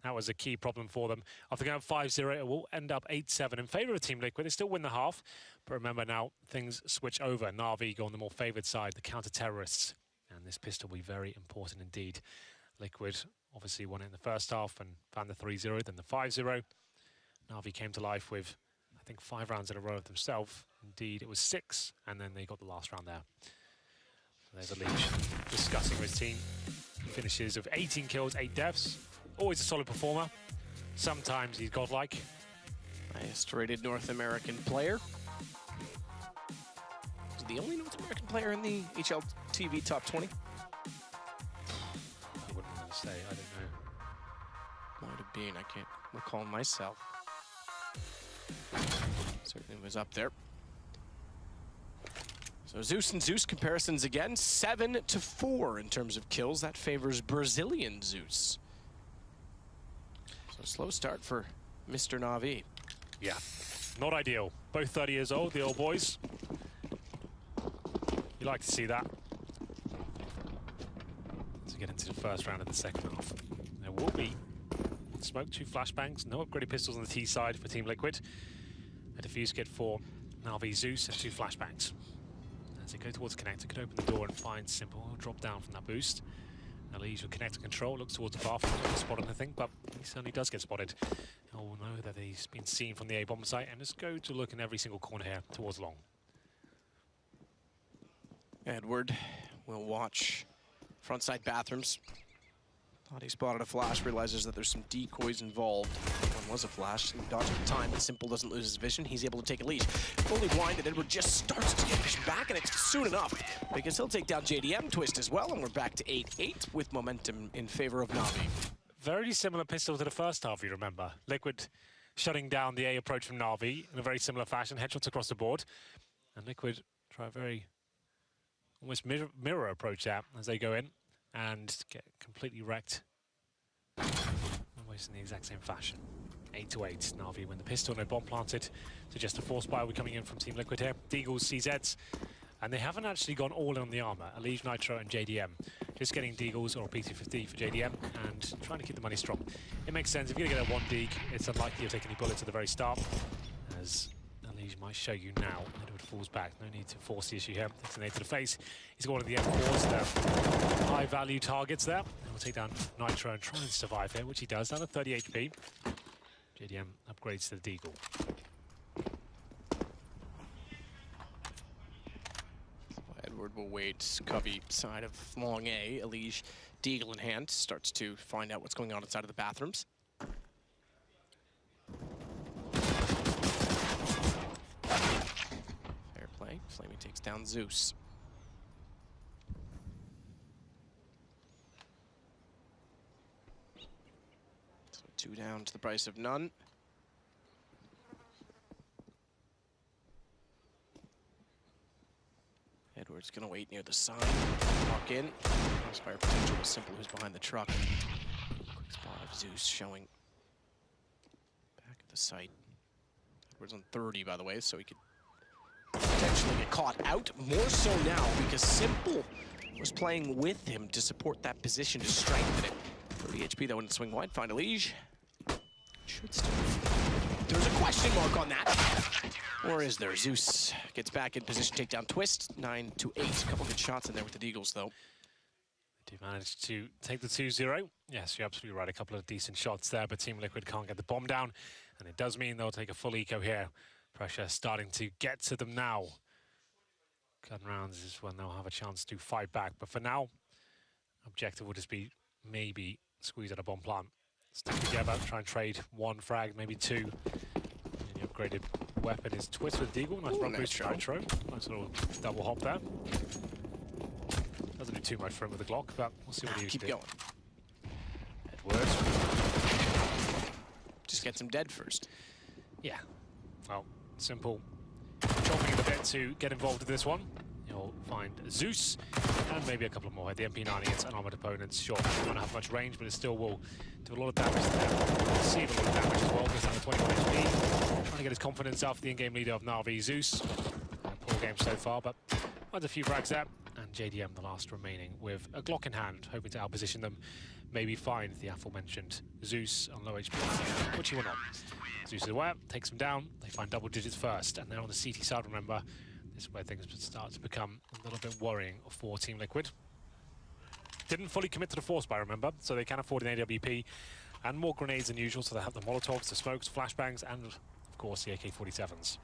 that was a key problem for them. After going 5-0, it will end up 8-7 in favor of Team Liquid. They still win the half, but remember now things switch over. NAVI go on the more favored side, the counter-terrorists. And this pistol will be very important indeed. Liquid obviously won it in the first half and found the 3-0, then the 5-0. NAVI came to life with, I think, 5 rounds in a row of themselves. Indeed, it was 6, and then they got the last round there. So there's ELeague discussing his team. Finishes of 18 kills, 8 deaths. Always a solid performer. Sometimes he's godlike. Highest rated North American player. Is he the only North American player in the HLTV top 20? I wouldn't want to say, I don't know. Might have been, I can't recall myself. Certainly was up there. So Zeus and Zeus comparisons again, 7-4 in terms of kills. That favors Brazilian Zeus. So slow start for Mr. NAVI. Yeah, not ideal. Both 30 years old, the old boys. You like to see that. To get into the first round of the second half. There will be smoke, 2 flashbangs, no upgraded pistols on the T side for Team Liquid. A defuse kit for NAVI Zeus and 2 flashbangs. As they go towards connector, could open the door and find Simple. He'll drop down from that boost. ELeague with connector control, looks towards the bathroom, doesn't spot anything, but he certainly does get spotted. He'll know that he's been seen from the A bomb site and just go to look in every single corner here towards long. Edward will watch frontside bathrooms. Thought he spotted a flash, realizes that there's some decoys involved. One was a flash, he dodged the time, but Simple doesn't lose his vision. He's able to take ELeague. Fully blinded, Edward just starts to get vision back, and it's soon enough, because he'll take down JDM Twist as well, and we're back to 8-8 with momentum in favor of NAVI. Very similar pistol to the first half, you remember. Liquid shutting down the A approach from NAVI in a very similar fashion, headshots across the board. And Liquid try a very almost mirror approach that as they go in and get completely wrecked. Almost in the exact same fashion. 8-8. Navi win the pistol, no bomb planted. So just a force buy. We're coming in from Team Liquid here. Deagles, CZs. And they haven't actually gone all in on the armor. ELeague, Nitro, and JDM. Just getting Deagles or PT50 for JDM and trying to keep the money strong. It makes sense. If you're going to get a 1 Deag, it's unlikely you'll take any bullets at the very start. As ELeague might show you now. Edward falls back. No need to force the issue here. Takes an A to the face. He's got one of the M4s there. High value targets there. And we'll take down Nitro and try and survive here, which he does. Down to 30 HP. JDM upgrades to the Deagle. Edward will wait. Covey side of long A. ELeague, Deagle in hand, starts to find out what's going on inside of the bathrooms. Fair play. Flamey takes down Zeus. So 2 down to the price of none. Edward's gonna wait near the sign, walk in. Fire potential was Simple, who's behind the truck. Quick spot of Zeus showing back at the site. Edward's on 30, by the way, so he could potentially get caught out. More so now because Simple was playing with him to support that position, to strengthen it. 30 HP, that wouldn't swing wide. Find ELeague. Should still. There's a question mark on that. Or is there? Zeus gets back in position, take down Twist, 9-8. A couple good shots in there with the Deagles, though. They do manage to take the 2-0. Yes, you're absolutely right. A couple of decent shots there, but Team Liquid can't get the bomb down. And it does mean they'll take a full eco here. Pressure starting to get to them now. Gun rounds is when they'll have a chance to fight back. But for now, objective will just be maybe squeeze out a bomb plant. Stick together, try and trade 1 frag, maybe 2. And the upgraded weapon is Twist with Deagle. Nice run boost to Nitro. Nice little double hop there. Doesn't do too much for him with the Glock, but we'll see what he keep do. going. Edward. Just gets him dead first. Yeah. Well, Simple. Chopping the bit to get involved in this one. You'll find Zeus and maybe a couple more. The MP9 against unarmored opponents. Sure, it won't have much range, but it still will do a lot of damage there. Receive a lot of damage as well. Goes down to 21 HP. Trying to get his confidence after the in-game leader of NAVI, Zeus. Poor game so far, but finds a few frags there. And JDM, the last remaining, with a Glock in hand, hoping to outposition them. Maybe find the aforementioned Zeus on low HP, which he will not. Zeus is aware, takes him down. They find double digits first, and they're on the CT side, remember. This is where things start to become a little bit worrying for Team Liquid. Didn't fully commit to the force buy, remember, so they can afford an AWP and more grenades than usual, so they have the Molotovs, the smokes, flashbangs, and of course the AK-47s.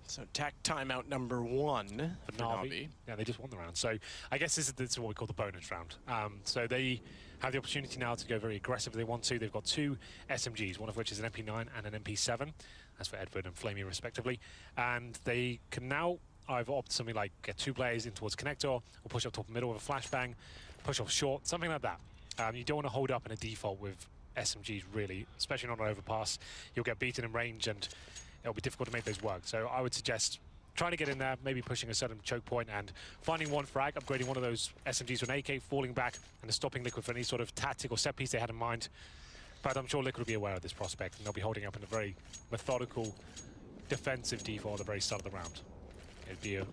So attack timeout number 1 for Navi. Yeah, they just won the round. So I guess this is what we call the bonus round. So they have the opportunity now to go very aggressive if they want to. They've got 2 SMGs, one of which is an MP9 and an MP7. That's for Edward and Flamey, respectively. And they can now either opt something like get 2 players in towards connector, or push up top and middle with a flashbang, push off short, something like that. You don't want to hold up in a default with SMGs, really, especially not an overpass. You'll get beaten in range, and it'll be difficult to make those work. So I would suggest trying to get in there, maybe pushing a certain choke point and finding 1 frag, upgrading one of those SMGs to an AK, falling back and stopping Liquid for any sort of tactic or set piece they had in mind. But I'm sure Liquid will be aware of this prospect, and they'll be holding up in a very methodical defensive default at the very start of the round. It'd be a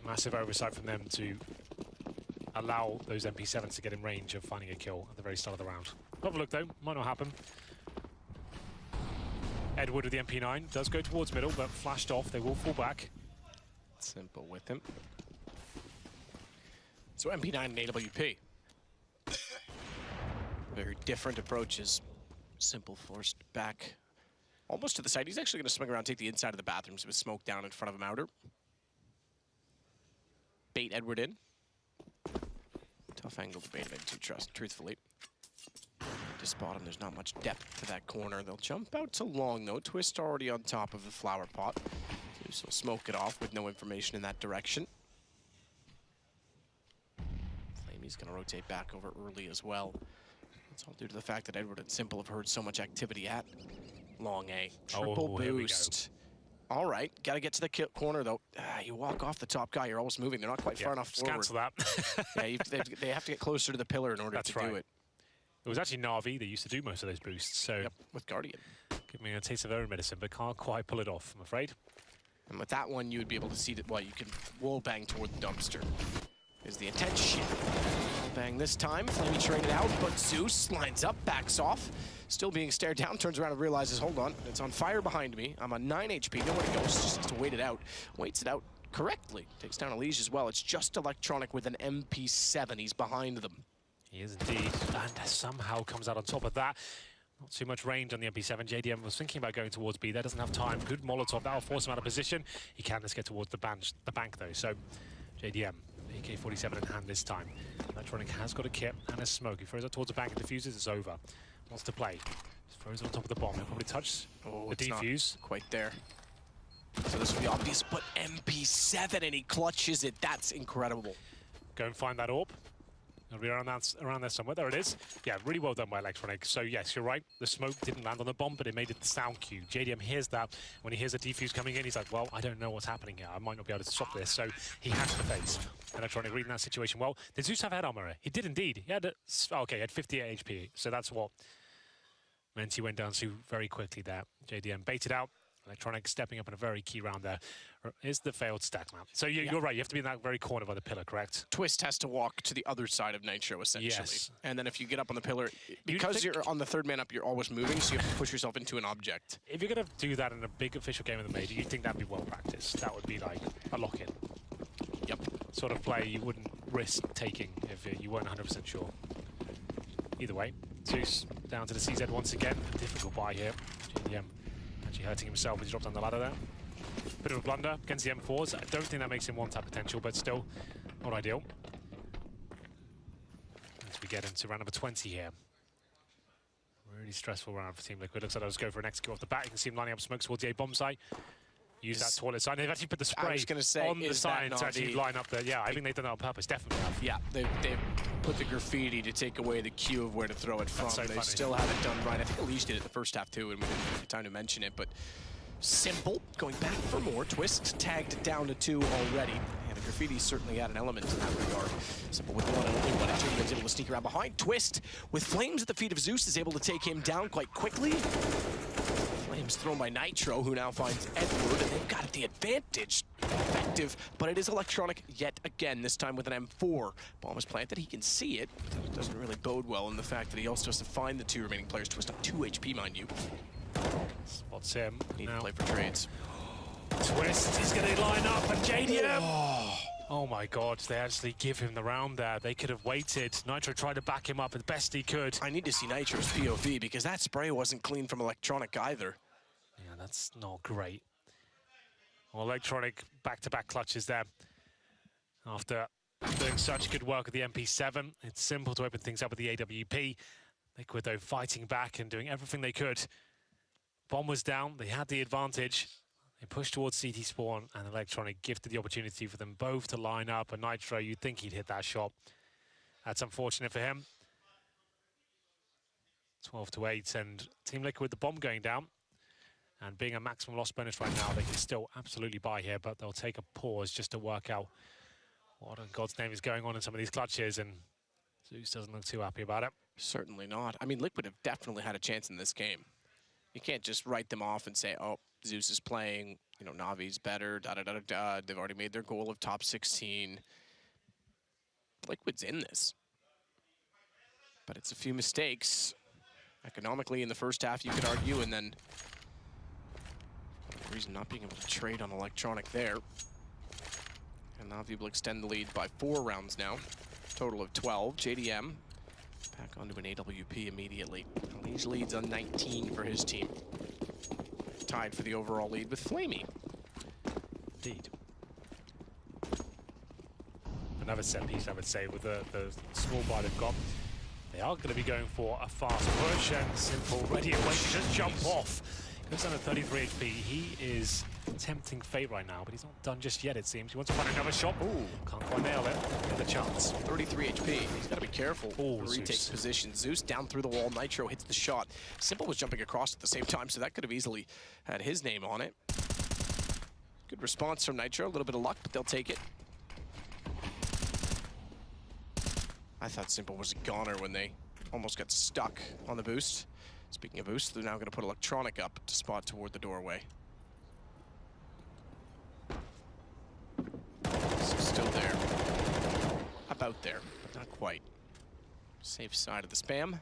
massive oversight from them to allow those MP7s to get in range of finding a kill at the very start of the round. Have a look though, might not happen. Edward with the MP9 does go towards middle, but flashed off. They will fall back. Simple with him. So MP9 and AWP. Very different approaches. Simple forced back almost to the side. He's actually going to swing around, take the inside of the bathrooms with smoke down in front of him outer. Bait Edward in. Tough angle to bait him into, truthfully. To spot him, there's not much depth to that corner. They'll jump out to long, though. Twist already on top of the flower pot. Zeus will smoke it off with no information in that direction. Flamey's going to rotate back over early as well. It's all due to the fact that Edward and Simple have heard so much activity at Long A. Triple here we go. boost. All right, got to get to the corner, though. You walk off the top guy, you're almost moving. They're not quite far enough just forward. cancel that. Yeah, they have to get closer to the pillar in order to do it. It was actually NAVI that used to do most of those boosts, so Yep, with Guardian. Give me a taste of their own medicine, but can't quite pull it off, I'm afraid. And with that one, you would be able to see that, well, you can wall bang toward the dumpster. Is the intention. Wall bang this time, Flamey traded out, but Zeus lines up, backs off. Still being stared down, turns around and realizes, hold on, it's on fire behind me. I'm on 9 HP, nowhere to go, just has to wait it out. Waits it out correctly. Takes down ELeague as well. It's just Electronic with an MP7. He's behind them. He is indeed, and somehow comes out on top of that. Not too much range on the MP7. JDM was thinking about going towards B. There doesn't have time. Good Molotov. That'll force him out of position. He can just get towards the bank though. So JDM, AK-47 in hand this time. Electronic has got a kit and a smoke. He throws it towards the bank and defuses. It's over. Wants to play. Just throws it on top of the bomb. He'll probably touch the defuse. Not quite there. So this will be obvious, but MP7 and he clutches it. That's incredible. Go and find that orb. It'll be around there somewhere. There it is. Yeah, really well done by Electronic. So yes, you're right. The smoke didn't land on the bomb, but it made it the sound cue. JDM hears that. When he hears the defuse coming in, he's like, well, I don't know what's happening here. I might not be able to stop this. So he has to face. Electronic reading that situation well. Did Zeus have head armor? He did indeed. He had he had 58 HP. So that's what meant he went down to very quickly there. JDM baited out. Electronic stepping up in a very key round there. Is the failed stack map. So you're right, you have to be in that very corner by the pillar, correct? Twist has to walk to the other side of Nitro, essentially. Yes. And then if you get up on the pillar, because you're on the third man up, you're always moving, so you have to push yourself into an object. If you're going to do that in a big official game of the Major, you'd think that'd be well practiced. That would be like a lock-in. Yep. Sort of play you wouldn't risk taking if you weren't 100% sure. Either way, Zeus down to the CZ once again. Difficult buy here. JDM actually hurting himself as he drops on the ladder there. Bit of a blunder against the M4s. I don't think that makes him one-tap potential, but still not ideal. As we get into round number 20 here. Really stressful round for Team Liquid. Looks like they'll just go for an execute off the back. You can see him lining up smoke towards the A bomb site. Use that toilet sign. They've actually put the spray on the sign to actually line up the... Yeah, I think they've done that on purpose, definitely have. Yeah, they've put the graffiti to take away the cue of where to throw it from. So they still have it done right. I think ELeague did it the first half too, and we didn't have time to mention it, but simple. Going back for more. Twist tagged down to 2 already. And the graffiti certainly had an element in that regard. Simple with one and only one. JDM's able to sneak around behind. Twist, with flames at the feet of Zeus, is able to take him down quite quickly. Flames thrown by Nitro, who now finds Edward, and they've got the advantage. Effective, but it is Electronic yet again, this time with an M4. Bomb is planted, he can see it. It doesn't really bode well in the fact that he also has to find the 2 remaining players. Twist up 2 HP, mind you. Spots him. Need to play for trades. Twist is going to line up, and JDM! Oh my god, they actually give him the round there. They could have waited. Nitro tried to back him up as best he could. I need to see Nitro's POV, because that spray wasn't clean from Electronic either. Yeah, that's not great. Well, Electronic back-to-back clutches there. After doing such good work with the MP7, it's simple to open things up with the AWP. Liquid, though, fighting back and doing everything they could. Bomb was down, they had the advantage. They pushed towards CT spawn, and Electronic gifted the opportunity for them both to line up. And Nitro, you'd think he'd hit that shot. That's unfortunate for him. 12-8, and Team Liquid with the bomb going down. And being a maximum loss bonus right now, they can still absolutely buy here, but they'll take a pause just to work out what in God's name is going on in some of these clutches, and Zeus doesn't look too happy about it. Certainly not. I mean, Liquid have definitely had a chance in this game. You can't just write them off and say, oh, Zeus is playing, you know, Navi's better, da-da-da-da-da. They've already made their goal of top 16. Liquid's in this. But it's a few mistakes. Economically, in the first half, you could argue, and then the reason not being able to trade on Electronic there. And Navi will extend the lead by 4 rounds now. Total of 12. JDM back onto an AWP immediately. ELeague leads on 19 for his team. Tied for the overall lead with Flamey. Indeed. Another set piece, I would say, with the small bar they've got. They are going to be going for a fast push, and Simple ready away to just jump off. Goes down at 33 HP. He is tempting fate right now, but he's not done just yet, it seems. He wants to find another shot. Ooh, can't quite nail it. Get the chance. 33 HP. He's got to be careful. Ooh, He retakes Zeus. position. Zeus down through the wall. Nitro hits the shot. Simple was jumping across at the same time, so that could have easily had his name on it. Good response from Nitro. A little bit of luck, but they'll take it. I thought Simple was a goner when they almost got stuck on the boost. Speaking of boost, they're now going to put Electronic up to spot toward the doorway. So still there. About there, but not quite. Safe side of the spam.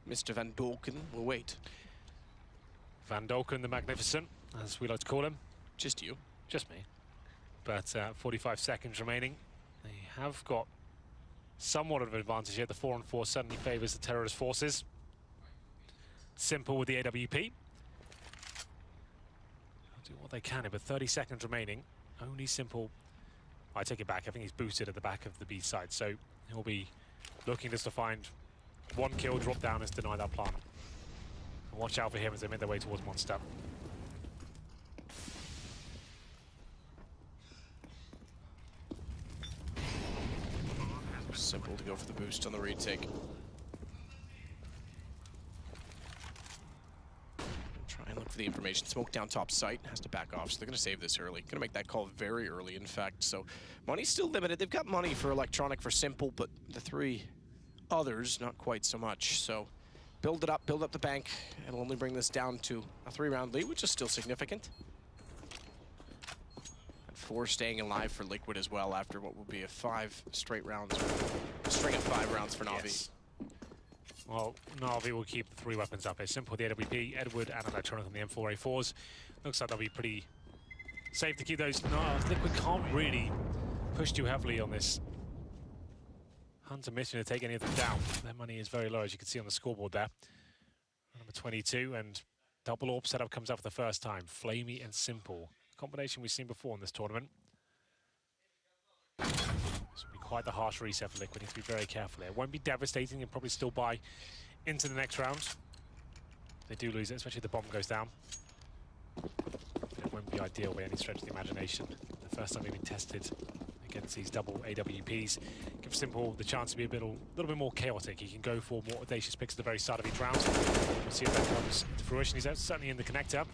Mr. Van Dolken will wait. Van Dolken the Magnificent, as we like to call him. Just you. Just me. But 45 seconds remaining. They have got somewhat of an advantage here. The 4-on-4 certainly favors the terrorist forces. Simple with the AWP. They'll do what they can here, but 30 seconds remaining. Only Simple. I take it back. I think he's boosted at the back of the B side, so he'll be looking just to find one kill, drop down, and deny that plant. And watch out for him as they make their way towards Monster. Simple to go for the boost on the retake. Try and look for the information. Smoke down top site, has to back off, so they're going to save this early. Going to make that call very early, in fact. So money's still limited. They've got money for Electronic, for Simple, but the three others, not quite so much. So build up the bank. It'll only bring this down to a 3-round lead, which is still significant. And 4 staying alive for Liquid as well after what will be a 5 straight rounds, or a string of 5 rounds for NAVI. Yes. Well, NAVI will keep the 3 weapons up. It's Simple, the AWP, Edward, and Electronic on the M4A4s. Looks like they'll be pretty safe to keep those. No, Liquid can't really push too heavily on this Hunter mission to take any of them down. Their money is very low, as you can see on the scoreboard there. Number 22, and double AWP setup comes up for the first time. Flamey and Simple. Combination we've seen before in this tournament. This will be quite the harsh reset for Liquid. Need to be very careful here. It won't be devastating and probably still buy into the next round. They do lose it, especially if the bomb goes down. It won't be ideal by any stretch of the imagination. The first time they've been tested against these double AWPs. Give Simple the chance to be a little bit more chaotic. He can go for more audacious picks at the very start of each round. We'll see if that comes to fruition. He's certainly in the connector.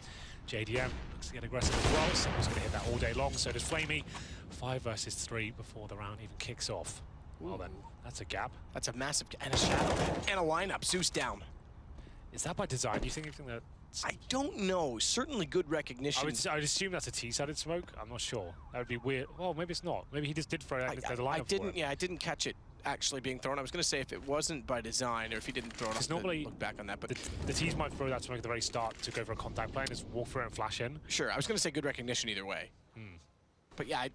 JDM looks to get aggressive as well. Simple's going to hit that all day long. So does Flamey. 5 versus 3 before the round even kicks off. Well then, that's a gap. That's a massive, and a shadow, and a lineup. Zeus down. Is that by design? Do you think that? I don't know. Certainly good recognition. I would assume that's a T-sided smoke. I'm not sure. That would be weird. Well, maybe it's not. Maybe he just did throw that into the lineup. I didn't catch it actually being thrown. I was going to say if it wasn't by design, or if he didn't throw it, I'll normally look back on that. But the T's might throw that smoke at the very start to go for a contact play and just walk through it and flash in. Sure, I was going to say good recognition either way. But yeah,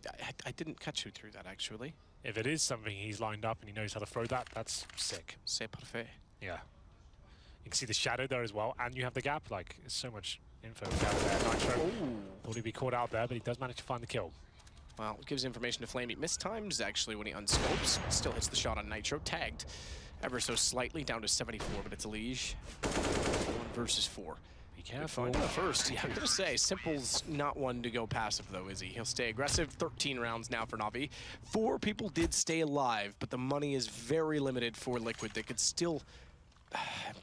I didn't catch who threw that actually. If it is something he's lined up and he knows how to throw that, that's sick. C'est parfait. Yeah. You can see the shadow there as well, and you have the gap. Like, there's so much info down there. Nitro thought he'd be caught out there, but he does manage to find the kill. Well, it gives information to Flamey. Mistimes actually when he unscopes. Still hits the shot on Nitro. Tagged ever so slightly down to 74, but it's ELeague. 1 versus 4. Be careful. Find the first. Yeah, I'm going to say, Simple's not one to go passive, though, is he? He'll stay aggressive. 13 rounds now for NAVI. 4 people did stay alive, but the money is very limited for Liquid. They could still...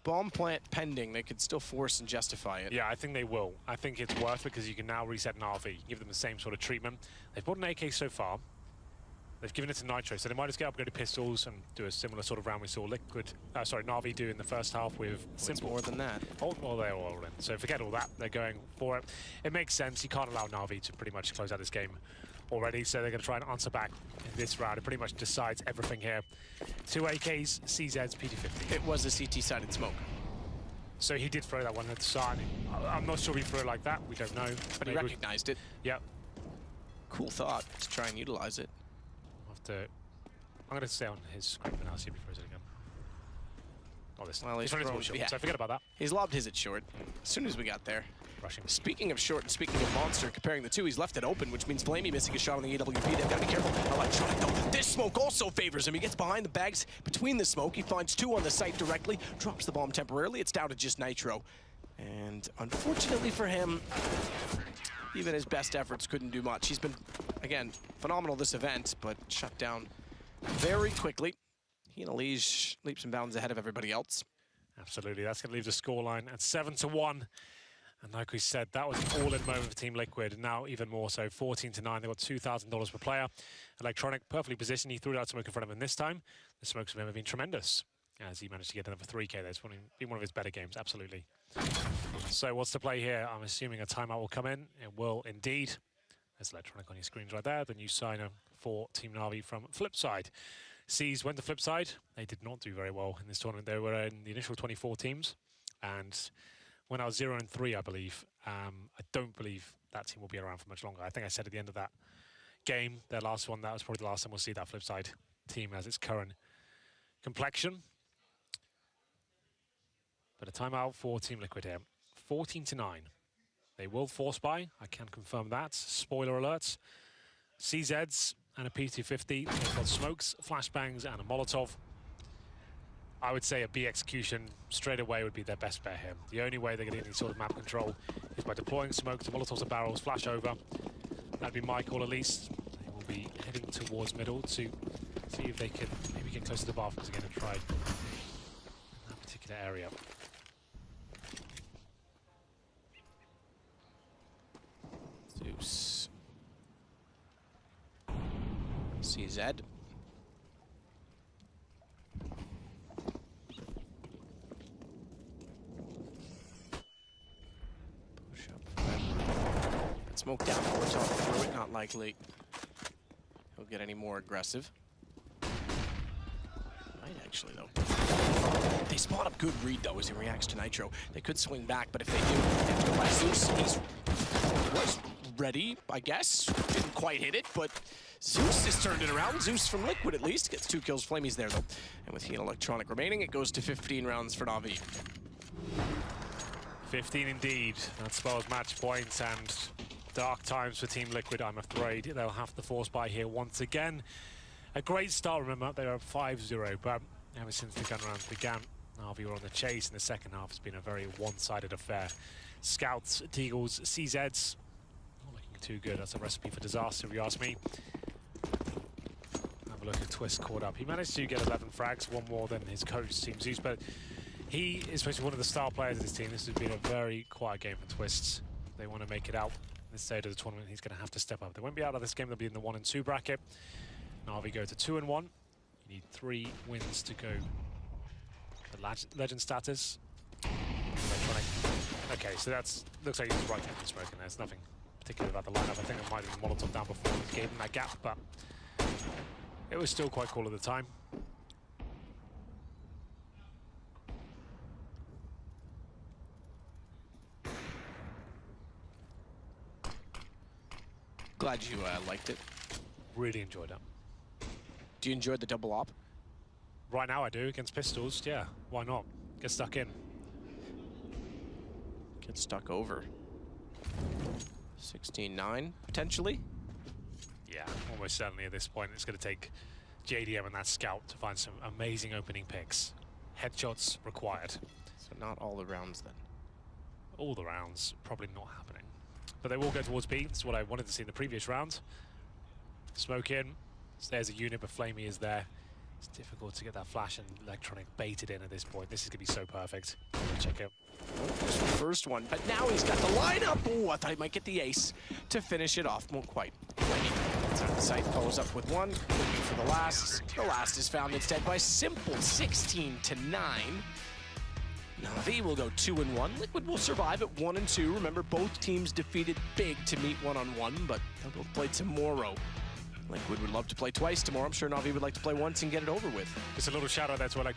bomb plant pending, they could still force and justify it. Yeah, I think they will. I think it's worth it because you can now reset NAVI, give them the same sort of treatment. They've bought an AK so far. They've given it to Nitro, so they might just get upgraded pistols and do a similar sort of round we saw NAVI do in the first half with Simple. More than that. Oh, well, they're all in. So forget all that. They're going for it. It makes sense. You can't allow NAVI to pretty much close out this game already, so they're going to try and answer back in this round. It pretty much decides everything here. 2 AKs, CZs, PT-50. It was a CT-sided smoke. So he did throw that one at the start. I'm not sure he threw it like that. We don't know. But he recognized it. Yep. Cool thought to try and utilize it. I'm going to stay on his screen for now, see if he throws it again. Oh, this. Well, he's running towards short, so forget about that. He's lobbed his at short as soon as we got there. Rushing. Speaking of short and speaking of monster, comparing the two, he's left it open, which means Flamey missing a shot on the AWP. They've got to be careful. Electronic, though. This smoke also favors him. He gets behind the bags between the smoke. He finds 2 on the site directly, drops the bomb temporarily. It's down to just Nitro. And unfortunately for him, even his best efforts couldn't do much. He's been, again, phenomenal this event, but shut down very quickly. He and ELeague leaps and bounds ahead of everybody else. Absolutely, that's going to leave the scoreline at 7-1. And like we said, that was an all-in moment for Team Liquid, and now even more so, 14-9. They got $2,000 per player. ELeague perfectly positioned. He threw out smoke in front of him this time. The smokes from him have been tremendous, as he managed to get another 3K. That's been one of his better games, absolutely. So what's the play here? I'm assuming a timeout will come in. It will indeed. There's ELeague on your screens right there, the new signer for Team NAVI from Flipside. Seas went to Flipside. They did not do very well in this tournament. They were in the initial 24 teams, and when I was 0-3, I believe, I don't believe that team will be around for much longer. I think I said at the end of that game, their last one, that was probably the last time we'll see that Flipside team as its current complexion. But a timeout for Team Liquid here. 14-9. They will force buy, I can confirm that. Spoiler alert. CZs and a P250. They've got smokes, flashbangs, and a Molotov. I would say a B execution straight away would be their best bet here. The only way they're getting any sort of map control is by deploying smokes, Molotovs and barrels, flash over. That'd be my call at least. They will be heading towards middle to see if they can maybe get close to the bathrooms again and try that particular area. Zeus. CZ. Push up. Smoke down the top through it, not likely he'll get any more aggressive. Might actually, though. They spot up good read, though, as he reacts to Nitro. They could swing back, but if they do, they have to go by Zeus. He was ready, I guess. Didn't quite hit it, but Zeus has turned it around. Zeus from Liquid, at least, gets 2 kills. Flamey's there, though. And with he and ELeague remaining, it goes to 15 rounds for NAVI. 15 indeed. That spells match points and dark times for Team Liquid, I'm afraid. They'll have to force buy here once again. A great start, remember, they were 5-0, but ever since the gun round began, NAVI were on the chase. In the second half, it's been a very one-sided affair. Scouts, Deagles, CZs, not looking too good. That's a recipe for disaster, if you ask me. Have a look at Twist caught up. He managed to get 11 frags, one more than his coach, Team Zeus, but he is supposed to be one of the star players of this team. This has been a very quiet game for Twists. They want to make it out this stage of the tournament. He's going to have to step up. They won't be out of this game. They'll be in the 1 and 2 bracket. NAVI go to 2 and 1. You need 3 wins to go the legend status. Okay, so that's looks like he's right in smoking. There's nothing particular about the lineup. I think I might have been Molotov down before he gave him that gap, but it was still quite cool at the time. Glad you liked it. Really enjoyed it. Do you enjoy the double op? Right now I do, against pistols, yeah. Why not? Get stuck in. Get stuck over. 16-9, potentially? Yeah, almost certainly at this point. It's going to take JDM and that scout to find some amazing opening picks. Headshots required. So not all the rounds then. All the rounds, probably not happening. But they will go towards B. That's what I wanted to see in the previous round. Smoke in. So there's a unit, but Flamey is there. It's difficult to get that flash and ELeague baited in at this point. This is going to be so perfect. Check it. Oh, this was the first one, but now he's got the lineup. Oh, I thought he might get the ace to finish it off. Won't quite. Inside the site, follows up with 1. Looking for the last. The last is found instead by simple 16-9. NAVI will go 2 and 1. Liquid will survive at 1 and 2. Remember, both teams defeated big to meet 1-on-1, but they'll both play tomorrow. Liquid would love to play twice tomorrow. I'm sure NAVI would like to play once and get it over with. Just a little shout out there to ELeague.